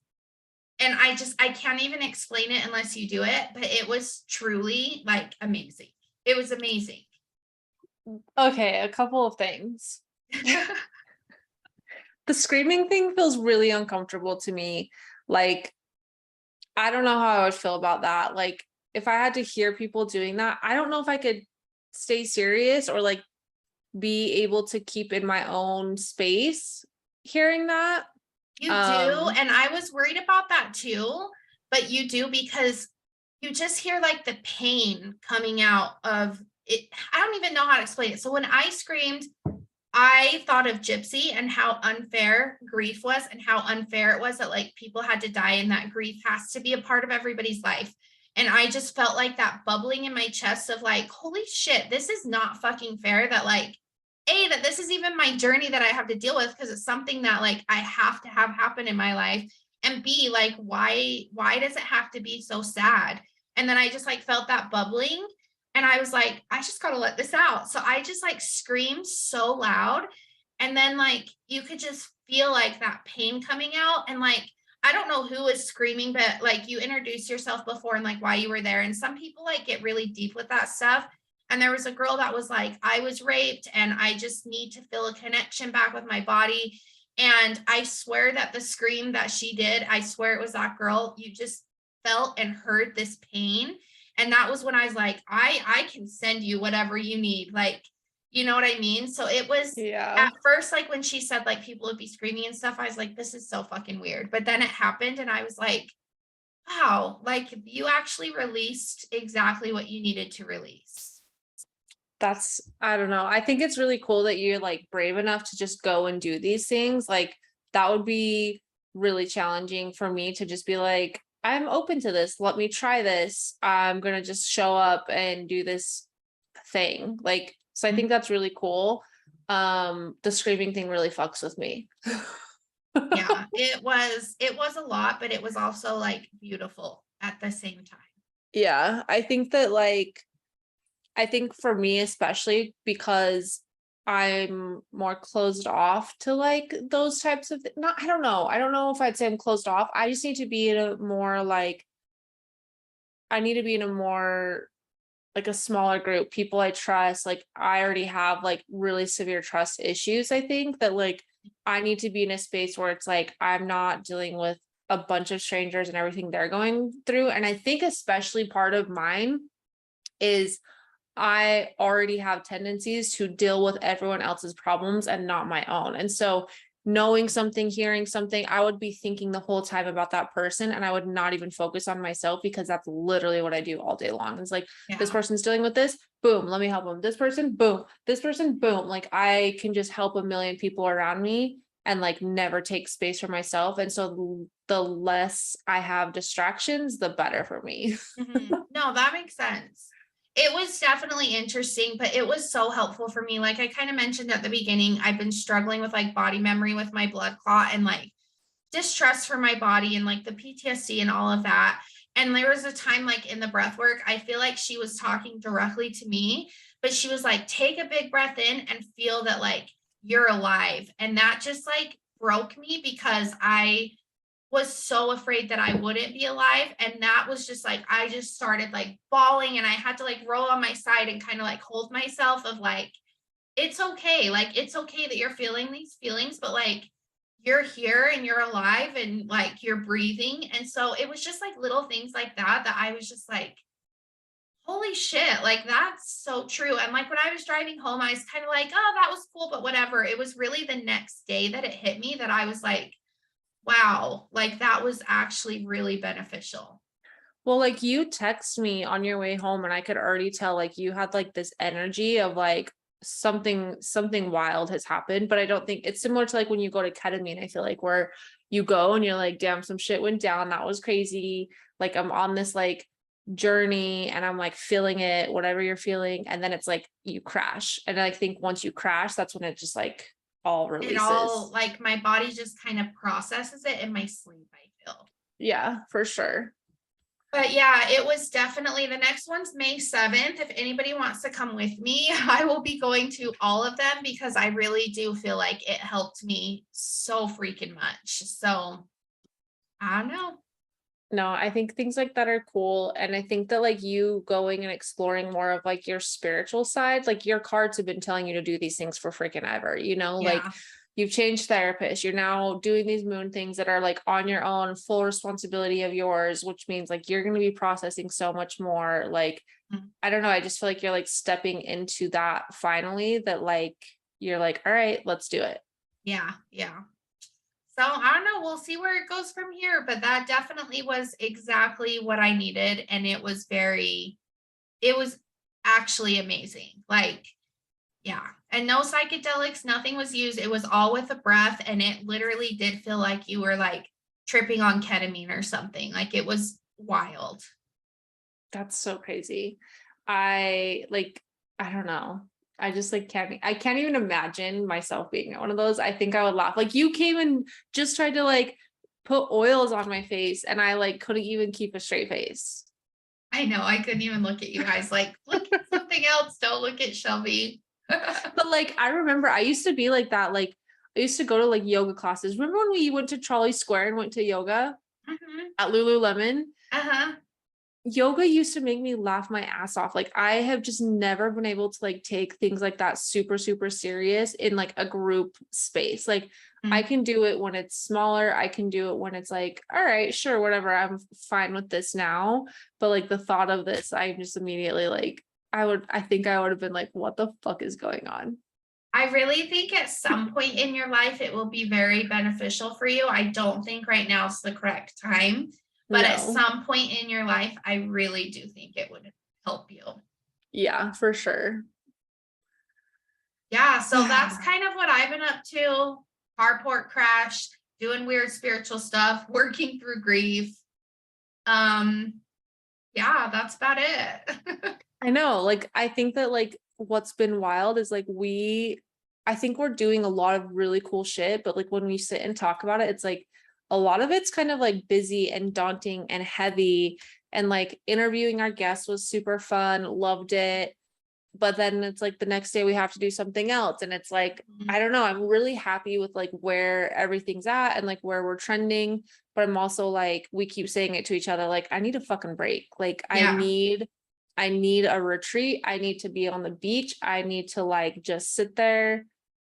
And I can't even explain it unless you do it, but it was truly like amazing. It was amazing. Okay, a couple of things. The screaming thing feels really uncomfortable to me. Like, I don't know how I would feel about that. Like, if I had to hear people doing that, I don't know if I could stay serious or like be able to keep in my own space hearing that. You do. And I was worried about that too, but you do because you just hear like the pain coming out of it. I don't even know how to explain it. So when I screamed, I thought of Gypsy and how unfair grief was and how unfair it was that like people had to die and that grief has to be a part of everybody's life. And I just felt like that bubbling in my chest of like, holy shit, this is not fucking fair that like, A, that this is even my journey that I have to deal with because it's something that like I have to have happen in my life. And B, like, why does it have to be so sad? And then I just like felt that bubbling. And I was like, I just got to let this out. So I just like screamed so loud. And then like you could just feel like that pain coming out. And like, I don't know who was screaming, but like you introduced yourself before and like why you were there. And some people like get really deep with that stuff. And there was a girl that was like, I was raped and I just need to feel a connection back with my body. And I swear that the scream that she did, I swear it was that girl. You just felt and heard this pain. And that was when I was like, I can send you whatever you need. Like, you know what I mean? So it was at first, like when she said like people would be screaming and stuff, I was like, this is so fucking weird. But then it happened and I was like, wow, like you actually released exactly what you needed to release. That's, I don't know. I think it's really cool that you're like brave enough to just go and do these things. Like that would be really challenging for me to just be like, I'm open to this. Let me try this. I'm going to just show up and do this thing. Like, so I think that's really cool. The screaming thing really fucks with me. Yeah, it was a lot, but it was also like beautiful at the same time. Yeah, I think that like, I think for me, especially because I'm more closed off to like those types of not, I don't know. I don't know if I'd say I'm closed off. I just need to be in a more like, I need to be in a more like a smaller group, people I trust. Like I already have like really severe trust issues. I think that like I need to be in a space where it's like I'm not dealing with a bunch of strangers and everything they're going through. And I think especially part of mine is I already have tendencies to deal with everyone else's problems and not my own. And so knowing something, hearing something, I would be thinking the whole time about that person, and I would not even focus on myself, because that's literally what I do all day long. It's like, this Yeah. person's dealing with this, boom, let me help them. This person, boom, this person, boom. Like, I can just help a million people around me and like never take space for myself. And so the less I have distractions, the better for me. No, that makes sense. It was definitely interesting, but it was so helpful for me. Like I kind of mentioned at the beginning, I've been struggling with like body memory with my blood clot and like distrust for my body and like the PTSD and all of that. And there was a time like in the breath work, I feel like she was talking directly to me, but she was like, take a big breath in and feel that like you're alive. And that just like broke me because I was so afraid that I wouldn't be alive. And that was just like, I just started like bawling and I had to like roll on my side and kind of like hold myself of like, it's okay. Like, it's okay that you're feeling these feelings, but like, you're here and you're alive and like you're breathing. And so it was just like little things like that that I was just like, holy shit, like that's so true. And like when I was driving home, I was kind of like, oh, that was cool, but whatever. It was really the next day that it hit me that I was like, wow, like that was actually really beneficial. Well, like, you text me on your way home, and I could already tell like you had like this energy of like something wild has happened. But I don't think it's similar to like when you go to ketamine. I feel like where you go and you're like, damn, some shit went down. That was crazy. Like, I'm on this like journey and I'm like feeling it, whatever you're feeling. And then it's like you crash. And I think once you crash, that's when it just like all It all releases. like my body just kind of processes it in my sleep, I feel. Yeah, for sure. But yeah, it was definitely the next one's May 7th. If anybody wants to come with me, I will be going to all of them because I really do feel like it helped me so freaking much. So I don't know. No, I think things like that are cool. And I think that like you going and exploring more of like your spiritual side, like your cards have been telling you to do these things for freaking ever, like Yeah. you've changed therapists, you're now doing these moon things that are like on your own, full responsibility of yours, which means like you're going to be processing so much more. Like, Mm. I don't know, I just feel like you're like stepping into that finally, that like you're like, all right, let's do it. Yeah. Yeah. So I don't know. We'll see where it goes from here. But that definitely was exactly what I needed. And it was actually amazing. Like, yeah. And no psychedelics, nothing was used. It was all with a breath. And it literally did feel like you were like tripping on ketamine or something. Like it was wild. That's so crazy. I don't know. I just like I can't even imagine myself being at one of those. I think I would laugh. Like, you came and just tried to like put oils on my face, and I like couldn't even keep a straight face. I know. I couldn't even look at you guys like, look at something else. Don't look at Shelby. But like, I remember I used to be like that. Like, I used to go to like yoga classes. Remember when we went to Trolley Square and went to yoga Mhm. at Lululemon? Uh-huh. Yoga used to make me laugh my ass off. Like, I have just never been able to like take things like that super, super serious in like a group space. Like, I Mm. can do it when it's smaller. I can do it when it's like, all right, sure, whatever. I'm fine with this now. But like the thought of this, I just immediately like, I think I would have been like, what the fuck is going on? I really think at some point in your life it will be very beneficial for you. I don't think right now is the correct time, but at No. some point in your life, I really do think it would help you. Yeah, for sure. Yeah, so that's kind of what I've been up to. Carport crash, doing weird spiritual stuff, working through grief. Um, yeah, that's about it. I know, like, I think that like what's been wild is like I think we're doing a lot of really cool shit, but like when we sit and talk about it, it's like a lot of it's kind of like busy and daunting and heavy. And like interviewing our guests was super fun, loved it. But then it's like the next day we have to do something else. And it's like, I don't know, I'm really happy with like where everything's at and like where we're trending. But I'm also like, we keep saying it to each other, like, I need a fucking break. Like, Yeah, I need a retreat. I need to be on the beach. I need to like just sit there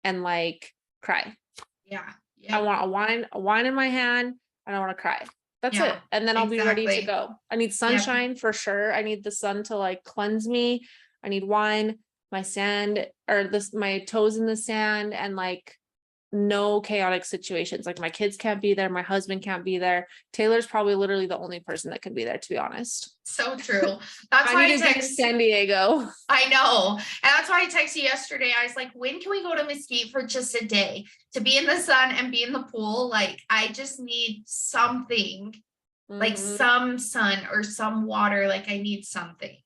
and like cry. yeah, I yep, want a wine in my hand, and I want to cry. That's it. yeah, And then I'll be ready to exactly. go. I need Yep. sunshine for sure. I need the sun to like cleanse me. I need wine, my sand, or this my toes in the sand, and like no chaotic situations. Like my kids can't be there, my husband can't be there. Taylor's probably literally the only person that can be there, to be honest. So true. That's I why need I to be in text. San Diego. I know. And that's why I texted you yesterday. I was like, when can we go to Mesquite for just a day to be in the sun and be in the pool? Like, I just need something, like Mhm. some sun or some water. Like, I need something.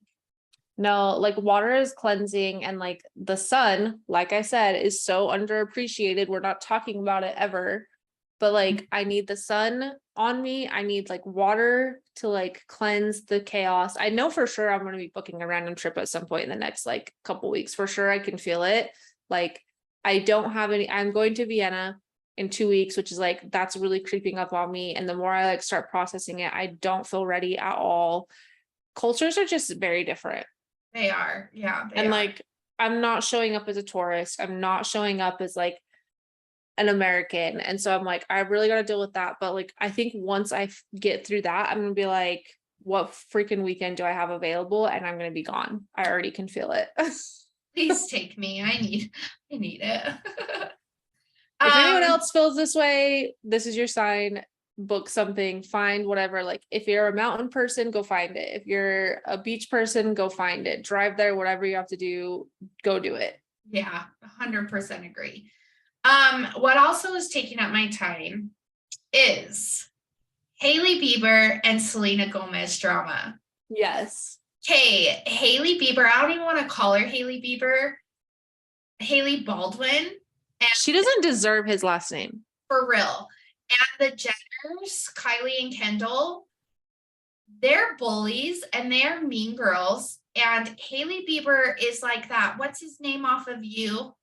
No, like water is cleansing, and like the sun, like I said, is so underappreciated. We're not talking about it ever. But like I need the sun on me. I need like water to like cleanse the chaos. I know for sure I'm going to be booking a random trip at some point in the next like couple weeks. For sure I can feel it. Like I don't have any, I'm going to Vienna in 2 weeks, which is like that's really creeping up on me. And the more I like start processing it, I don't feel ready at all. Cultures are just very different. They are. Yeah, they And are. like I'm not showing up as a tourist. I'm not showing up as like an American. And so I'm like, I really got to deal with that. But like, I think once I get through that, I'm going to be like, what freaking weekend do I have available? And I'm going to be gone. I already can feel it. Please take me. I need it. If anyone else feels this way, this is your sign. Book something, find whatever. Like if you're a mountain person, go find it. If you're a beach person, go find it. Drive there, whatever you have to do, go do it. Yeah, 100% agree. What also is taking up my time is Hailey Bieber and Selena Gomez drama. Yes. Okay, Hailey Bieber, I don't even want to call her Hailey Bieber. Hailey Baldwin. And she doesn't deserve his last name. For real. And the Jenners, Kylie and Kendall, they're bullies and they're mean girls. And Hailey Bieber is like that. What's his name off of You?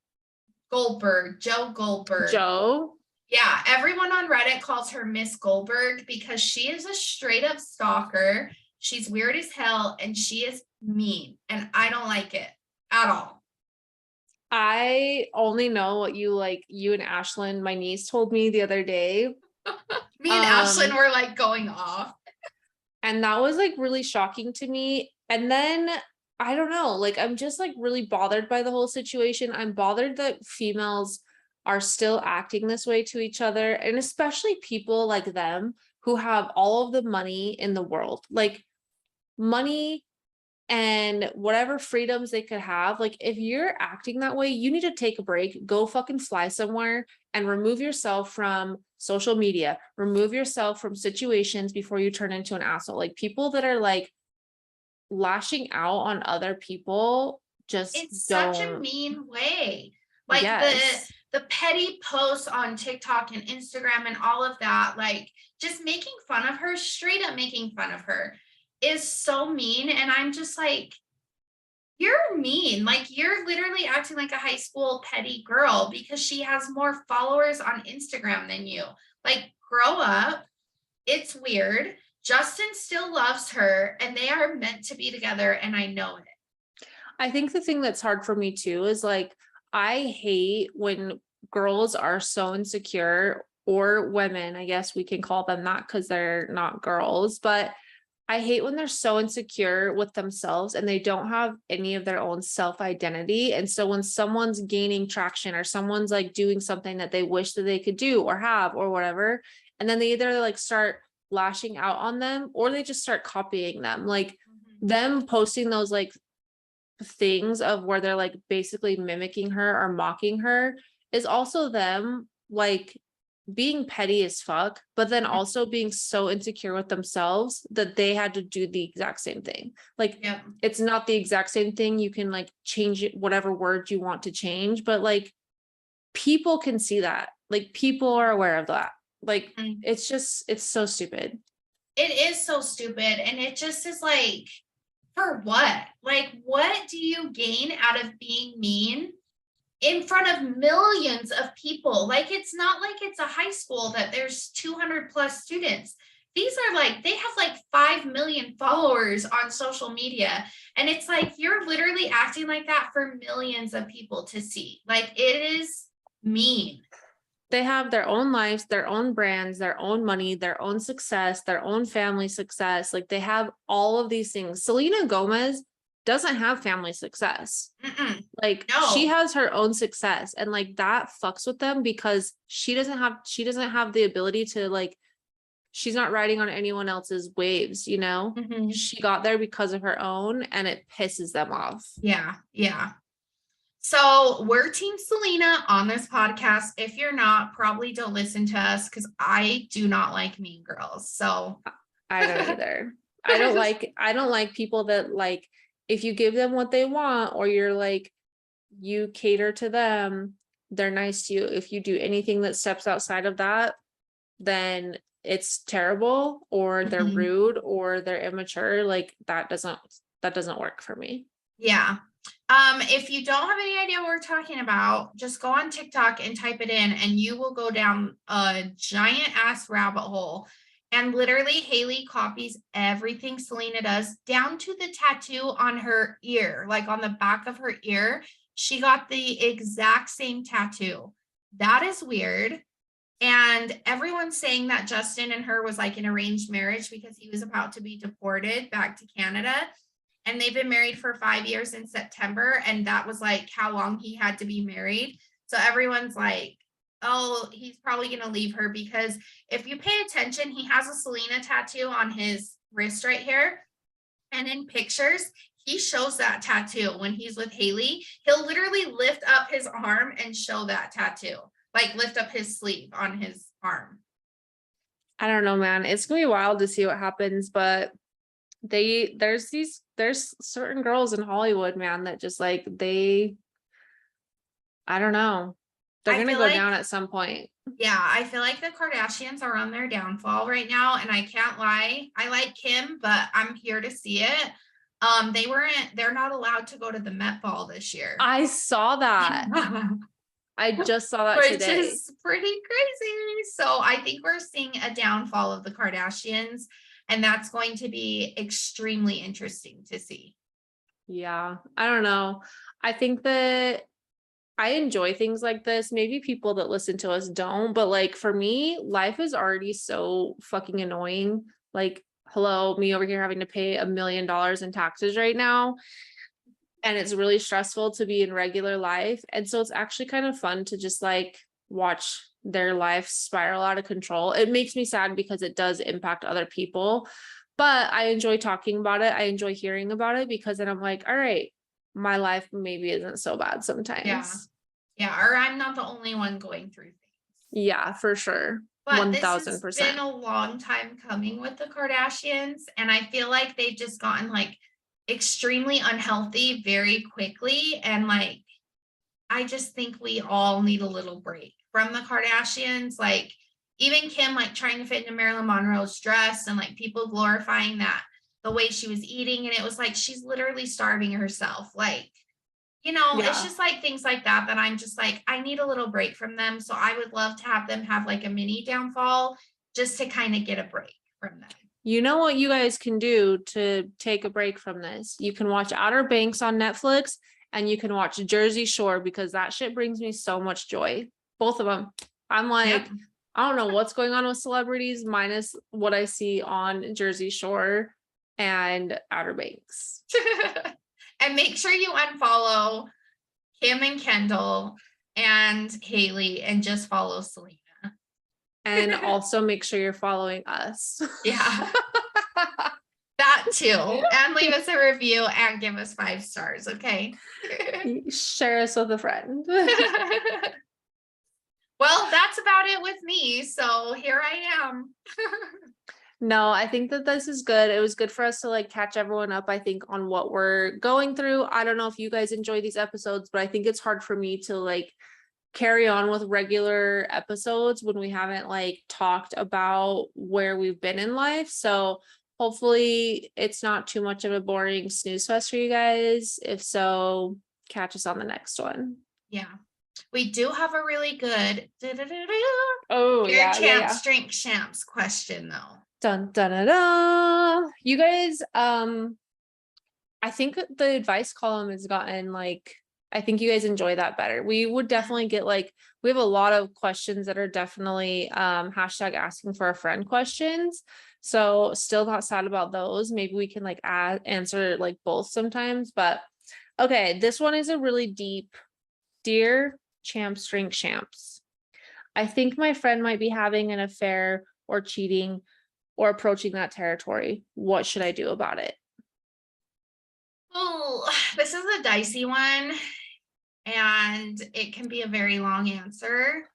Goldberg, Joe Goldberg. Joe? Yeah, everyone on Reddit calls her Miss Goldberg because she is a straight up stalker. She's weird as hell and she is mean. And I don't like it at all. I only know what you and Ashlyn, my niece, told me the other day. Me and Ashlyn were like going off. And that was like really shocking to me. And then I don't know, like I'm just like really bothered by the whole situation. I'm bothered that females are still acting this way to each other, and especially people like them who have all of the money in the world, like money and whatever freedoms they could have. Like if you're acting that way, you need to take a break, go fucking fly somewhere and remove yourself from social media, remove yourself from situations before you turn into an asshole. Like people that are like lashing out on other people, just it's don't. Such a mean way. Like yes. the petty posts on TikTok and Instagram and all of that, like just making fun of her, straight up making fun of her is so mean. And I'm just like, you're mean. Like you're literally acting like a high school petty girl because she has more followers on Instagram than you. Like grow up. It's weird. Justin still loves her and they are meant to be together. And I know it. I think the thing that's hard for me too is like, I hate when girls are so insecure, or women, I guess we can call them that because they're not girls, but I hate when they're so insecure with themselves and they don't have any of their own self-identity. And so when someone's gaining traction or someone's like doing something that they wish that they could do or have or whatever, and then they either like start lashing out on them or they just start copying them, like them posting those like things of where they're like basically mimicking her or mocking her is also them like being petty as fuck, but then also being so insecure with themselves that they had to do the exact same thing. Like Yep. It's not the exact same thing. You can like change it, whatever word you want to change, but like people can see that. Like people are aware of that. Like it's so stupid. It is so stupid. And it just is like, for what? Like, what do you gain out of being mean in front of millions of people? Like, it's not like it's a high school that there's 200 plus students. These are like, they have like 5 million followers on social media. And it's like, you're literally acting like that for millions of people to see. Like, it is mean. They have their own lives, their own brands, their own money, their own success, their own family success. Like they have all of these things. Selena Gomez doesn't have family success. Mm-mm. Like she No. has her own success, and like that fucks with them because she doesn't have the ability to like, she's not riding on anyone else's waves, you know? Mhm. She got there because of her own, and it pisses them off. Yeah, yeah. So we're Team Selena on this podcast. If you're not, probably don't listen to us because I do not like mean girls. So I don't either. I don't like people that like, if you give them what they want, or you're like, you cater to them, they're nice to you. If you do anything that steps outside of that, then it's terrible, or they're Mhm. rude, or they're immature. Like that doesn't work for me. Yeah. If you don't have any idea what we're talking about, just go on TikTok and type it in, and you will go down a giant ass rabbit hole. And literally, Haley copies everything Selena does, down to the tattoo on her ear, like on the back of her ear. She got the exact same tattoo. That is weird. And everyone's saying that Justin and her was like an arranged marriage because he was about to be deported back to Canada. And they've been married for 5 years in September. And that was like how long he had to be married. So everyone's like, oh, he's probably going to leave her, because if you pay attention, he has a Selena tattoo on his wrist right here. And in pictures, he shows that tattoo when he's with Haley. He'll literally lift up his arm and show that tattoo, like lift up his sleeve on his arm. I don't know, man. It's gonna be wild to see what happens, but there's certain girls in Hollywood, man, that just like I don't know. They're I gonna feel go like, down at some point. yeah, I feel like the Kardashians are on their downfall right now. And I can't lie, I like Kim, but I'm here to see it. They're not allowed to go to the Met Ball this year. I saw that. I just saw that Which today. is pretty crazy. So I think we're seeing a downfall of the Kardashians, and that's going to be extremely interesting to see. Yeah, I don't know. I think that I enjoy things like this. Maybe people that listen to us don't, but like for me, life is already so fucking annoying. Like, hello, me over here having to pay $1 million in taxes right now. And it's really stressful to be in regular life. And so it's actually kind of fun to just like watch their life spiral out of control. It makes me sad because it does impact other people, but I enjoy talking about it. I enjoy hearing about it because then I'm like, all right, my life maybe isn't so bad sometimes. Yeah. Yeah. Or I'm not the only one going through things. Yeah, for sure. But this has 1000%. been a long time coming with the Kardashians. And I feel like they've just gotten like extremely unhealthy very quickly. And like, I just think we all need a little break from the Kardashians. Like, even Kim, like trying to fit into Marilyn Monroe's dress, and like people glorifying that the way she was eating. And it was like, she's literally starving herself. Like, Yeah. it's just like things like that I'm just like, I need a little break from them. So I would love to have them have like a mini downfall just to kind of get a break from them. You know what you guys can do to take a break from this? You can watch Outer Banks on Netflix, and you can watch Jersey Shore, because that shit brings me so much joy. Both of them. I'm like, Yep. I don't know what's going on with celebrities minus what I see on Jersey Shore and Outer Banks. And make sure you unfollow Kim and Kendall and Haley and just follow Selena. And also make sure you're following us. Yeah. That too. And leave us a review and give us 5 stars. Okay. Share us with a friend. Well, that's about it with me. So here I am. No, I think that this is good. It was good for us to like catch everyone up, I think, on what we're going through. I don't know if you guys enjoy these episodes, but I think it's hard for me to like carry on with regular episodes when we haven't like talked about where we've been in life. So hopefully it's not too much of a boring snooze fest for you guys. If so, catch us on the next one. Yeah. We do have a really good Oh, yeah, champs drink champs question though. Dun dun dun dun. You guys, I think the advice column has gotten like, I think you guys enjoy that better. We would definitely get like, we have a lot of questions that are definitely hashtag asking for a friend questions. So still not sad about those. Maybe we can like answer like both sometimes, but okay, this one is a really deep. Dear Champs Drink Champs, I think my friend might be having an affair or cheating or approaching that territory. What should I do about it? Oh, this is a dicey one, and it can be a very long answer.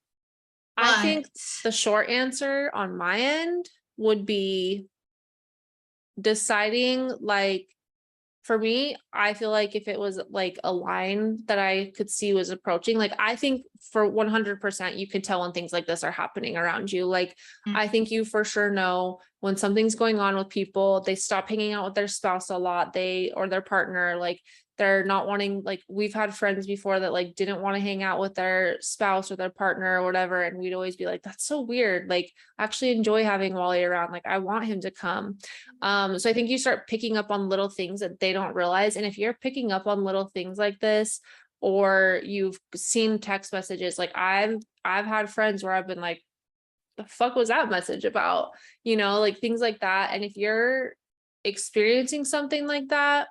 I But think the short answer on my end would be deciding like, for me, I feel like if it was like a line that I could see was approaching, like I think for 100% you can tell when things like this are happening around you. Like I think you for sure know when something's going on with people, they stop hanging out with their spouse a lot, they or their partner, like they're not wanting, like we've had friends before that like didn't want to hang out with their spouse or their partner or whatever, and we'd always be like, that's so weird, like I actually enjoy having Wally around, like I want him to come. So I think you start picking up on little things that they don't realize. And if you're picking up on little things like this, or you've seen text messages, like I've had friends where I've been like, the fuck was that message about? Like things like that. And if you're experiencing something like that,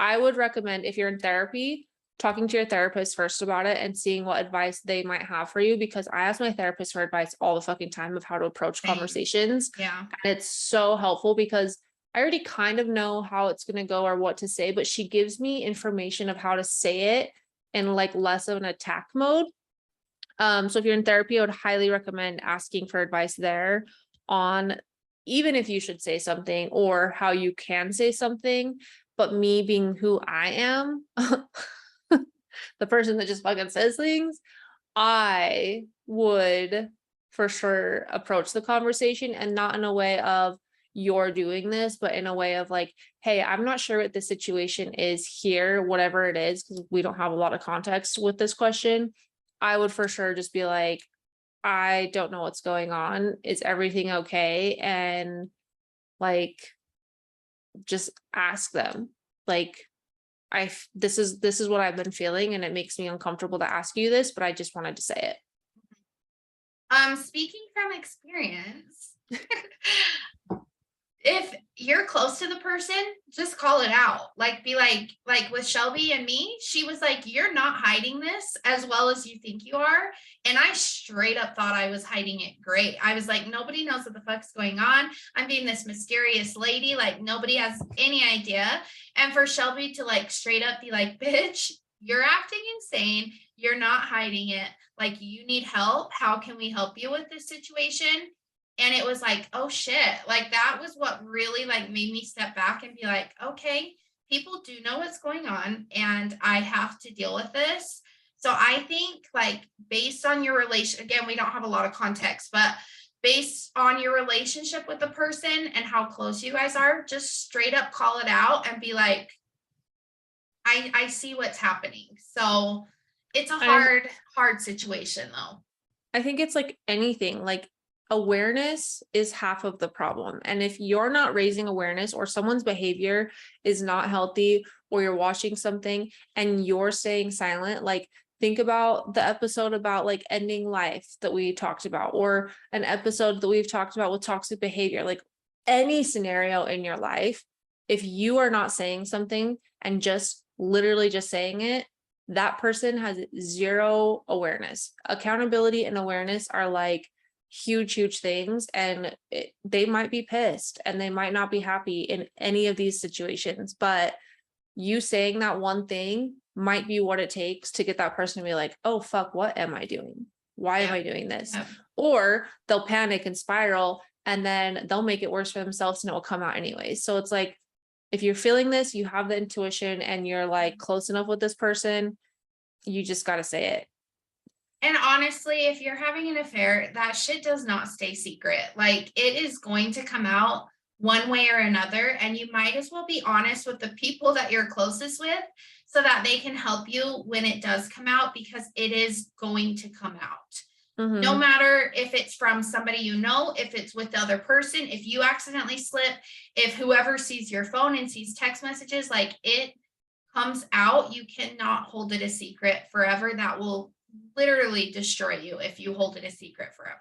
I would recommend, if you're in therapy, talking to your therapist first about it and seeing what advice they might have for you, because I ask my therapist for advice all the fucking time of how to approach Same. conversations. Yeah. And it's so helpful because I already kind of know how it's going to go or what to say, but she gives me information of how to say it in like less of an attack mode. So if you're in therapy, I would highly recommend asking for advice there on even if you should say something or how you can say something. But me being who I am, the person that just fucking says things, I would for sure approach the conversation, and not in a way of you're doing this, but in a way of like, hey, I'm not sure what the situation is here, whatever it is, because we don't have a lot of context with this question. I would for sure just be like, I don't know what's going on. Is everything okay? And like, just ask them. Like, this is what I've been feeling, and it makes me uncomfortable to ask you this, but I just wanted to say it. Speaking from experience, if you're close to the person, just call it out. Like, be like with Shelby and me, she was like, you're not hiding this as well as you think you are. And I straight up thought I was hiding it great. I was like, nobody knows what the fuck's going on. I'm being this mysterious lady, like nobody has any idea. And for Shelby to like straight up be like, bitch, you're acting insane. You're not hiding it. Like, you need help. How can we help you with this situation? And it was like, oh shit, like that was what really like made me step back and be like, okay, people do know what's going on and I have to deal with this. So I think like based on your relation, again, we don't have a lot of context, but based on your relationship with the person and how close you guys are, just straight up call it out and be like, I see what's happening. So it's a hard situation though. I think it's like anything, like awareness is half of the problem. And if you're not raising awareness, or someone's behavior is not healthy, or you're watching something and you're staying silent, like think about the episode about like ending life that we talked about, or an episode that we've talked about with toxic behavior, like any scenario in your life, if you are not saying something and just literally just saying it, that person has zero awareness. Accountability and awareness are like huge things, and they might be pissed and they might not be happy in any of these situations, but you saying that one thing might be what it takes to get that person to be like, oh fuck, what am I doing? Why am I doing this? Or they'll panic and spiral, and then they'll make it worse for themselves and it will come out anyway. So it's like, if you're feeling this, you have the intuition and you're like close enough with this person, you just got to say it. And honestly, if you're having an affair, that shit does not stay secret. Like, it is going to come out one way or another. And you might as well be honest with the people that you're closest with so that they can help you when it does come out, because it is going to come out. No matter if it's from somebody you know, if it's with the other person, if you accidentally slip, if whoever sees your phone and sees text messages, like it comes out. You cannot hold it a secret forever. That will literally destroy you if you hold it a secret forever.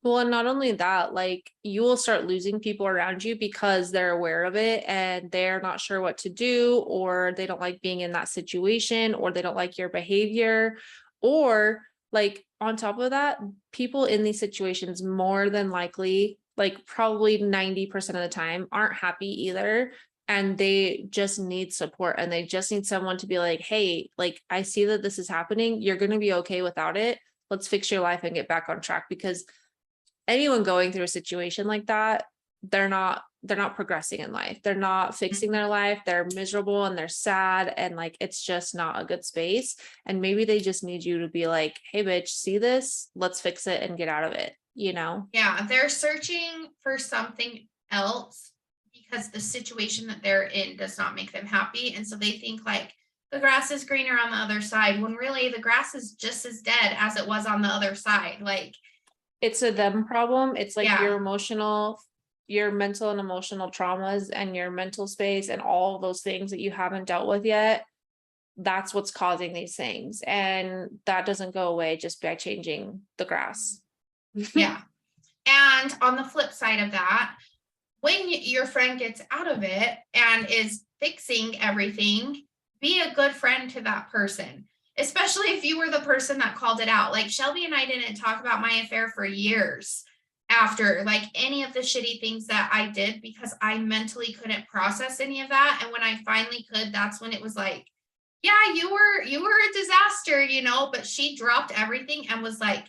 Well, and not only that, like you will start losing people around you because they're aware of it and they're not sure what to do, or they don't like being in that situation, or they don't like your behavior. Or like on top of that, people in these situations more than likely, like probably 90% of the time, aren't happy either. And they just need support, and they just need someone to be like, hey, like I see that this is happening. You're going to be okay without it. Let's fix your life and get back on track. Because anyone going through a situation like that, they're not progressing in life. They're not fixing their life. They're miserable and they're sad, and like it's just not a good space. And maybe they just need you to be like, hey bitch, see this? Let's fix it and get out of it, you know? Yeah, they're searching for something else because the situation that they're in does not make them happy. And so they think like the grass is greener on the other side, when really the grass is just as dead as it was on the other side. Like, It's a them problem. It's like yeah, your mental and emotional traumas and your mental space and all those things that you haven't dealt with yet. That's what's causing these things. And that doesn't go away just by changing the grass. yeah. And on the flip side of that, when your friend gets out of it and is fixing everything, be a good friend to that person, especially if you were the person that called it out. Like Shelby and I didn't talk about my affair for years after, like any of the shitty things that I did, because I mentally couldn't process any of that. And when I finally could, that's when it was like, yeah, you were a disaster, you know, but she dropped everything and was like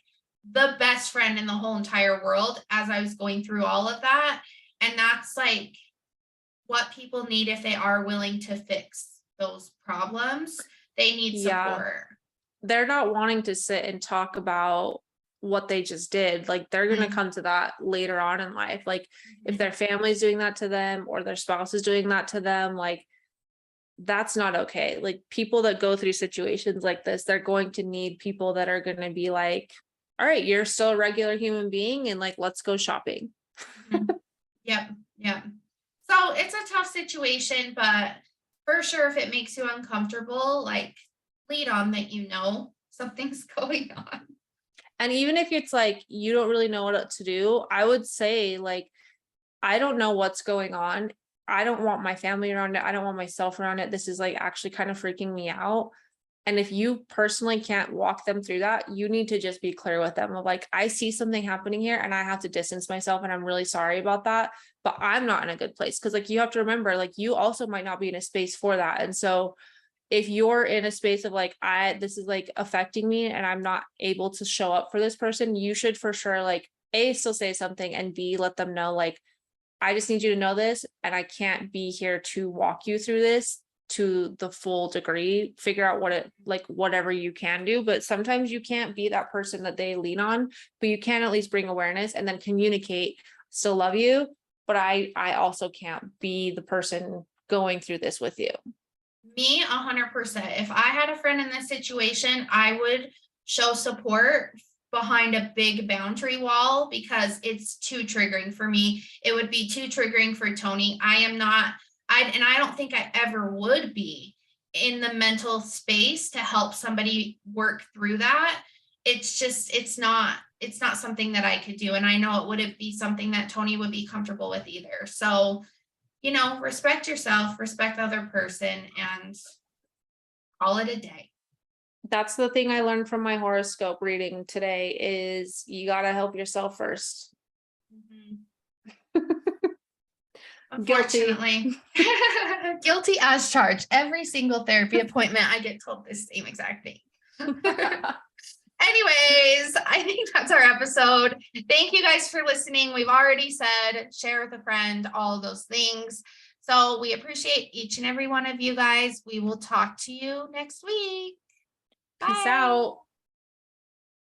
the best friend in the whole entire world as I was going through all of that. And that's like what people need if they are willing to fix those problems. They need Yeah. support. They're not wanting to sit and talk about what they just did. Like they're going to come to that later on in life. Like if their family's doing that to them or their spouse is doing that to them, like that's not okay. Like people that go through situations like this, they're going to need people that are going to be like, all right, you're still a regular human being, and like, let's go shopping. Yep. Yep. So it's a tough situation, but for sure, if it makes you uncomfortable, like lead on that, you know, something's going on. And even if it's like, you don't really know what to do, I would say like, I don't know what's going on. I don't want my family around it. I don't want myself around it. This is like actually kind of freaking me out. And if you personally can't walk them through that, you need to just be clear with them of like, I see something happening here and I have to distance myself, and I'm really sorry about that, but I'm not in a good place. Cause like, you have to remember, like you also might not be in a space for that. And so if you're in a space of like, this is like affecting me and I'm not able to show up for this person, you should for sure like A, still say something, and B, let them know like, I just need you to know this, and I can't be here to walk you through this to the full degree. Figure out what it like, whatever you can do, but sometimes you can't be that person that they lean on, but you can at least bring awareness and then communicate, still love you, but I also can't be the person going through this with you. Me, 100%. If I had a friend in this situation, I would show support behind a big boundary wall because it's too triggering for me. It would be too triggering for Tony. I am not, and I don't think I ever would be in the mental space to help somebody work through that. It's just, it's not something that I could do. And I know it wouldn't be something that Tony would be comfortable with either. So, you know, respect yourself, respect the other person, and call it a day. That's the thing I learned from my horoscope reading today is you got to help yourself first. Unfortunately, guilty as charged. Every single therapy appointment, I get told this same exact thing. Anyways, I think that's our episode. Thank you guys for listening. We've already said share with a friend, all of those things. So we appreciate each and every one of you guys. We will talk to you next week. Peace Bye. out.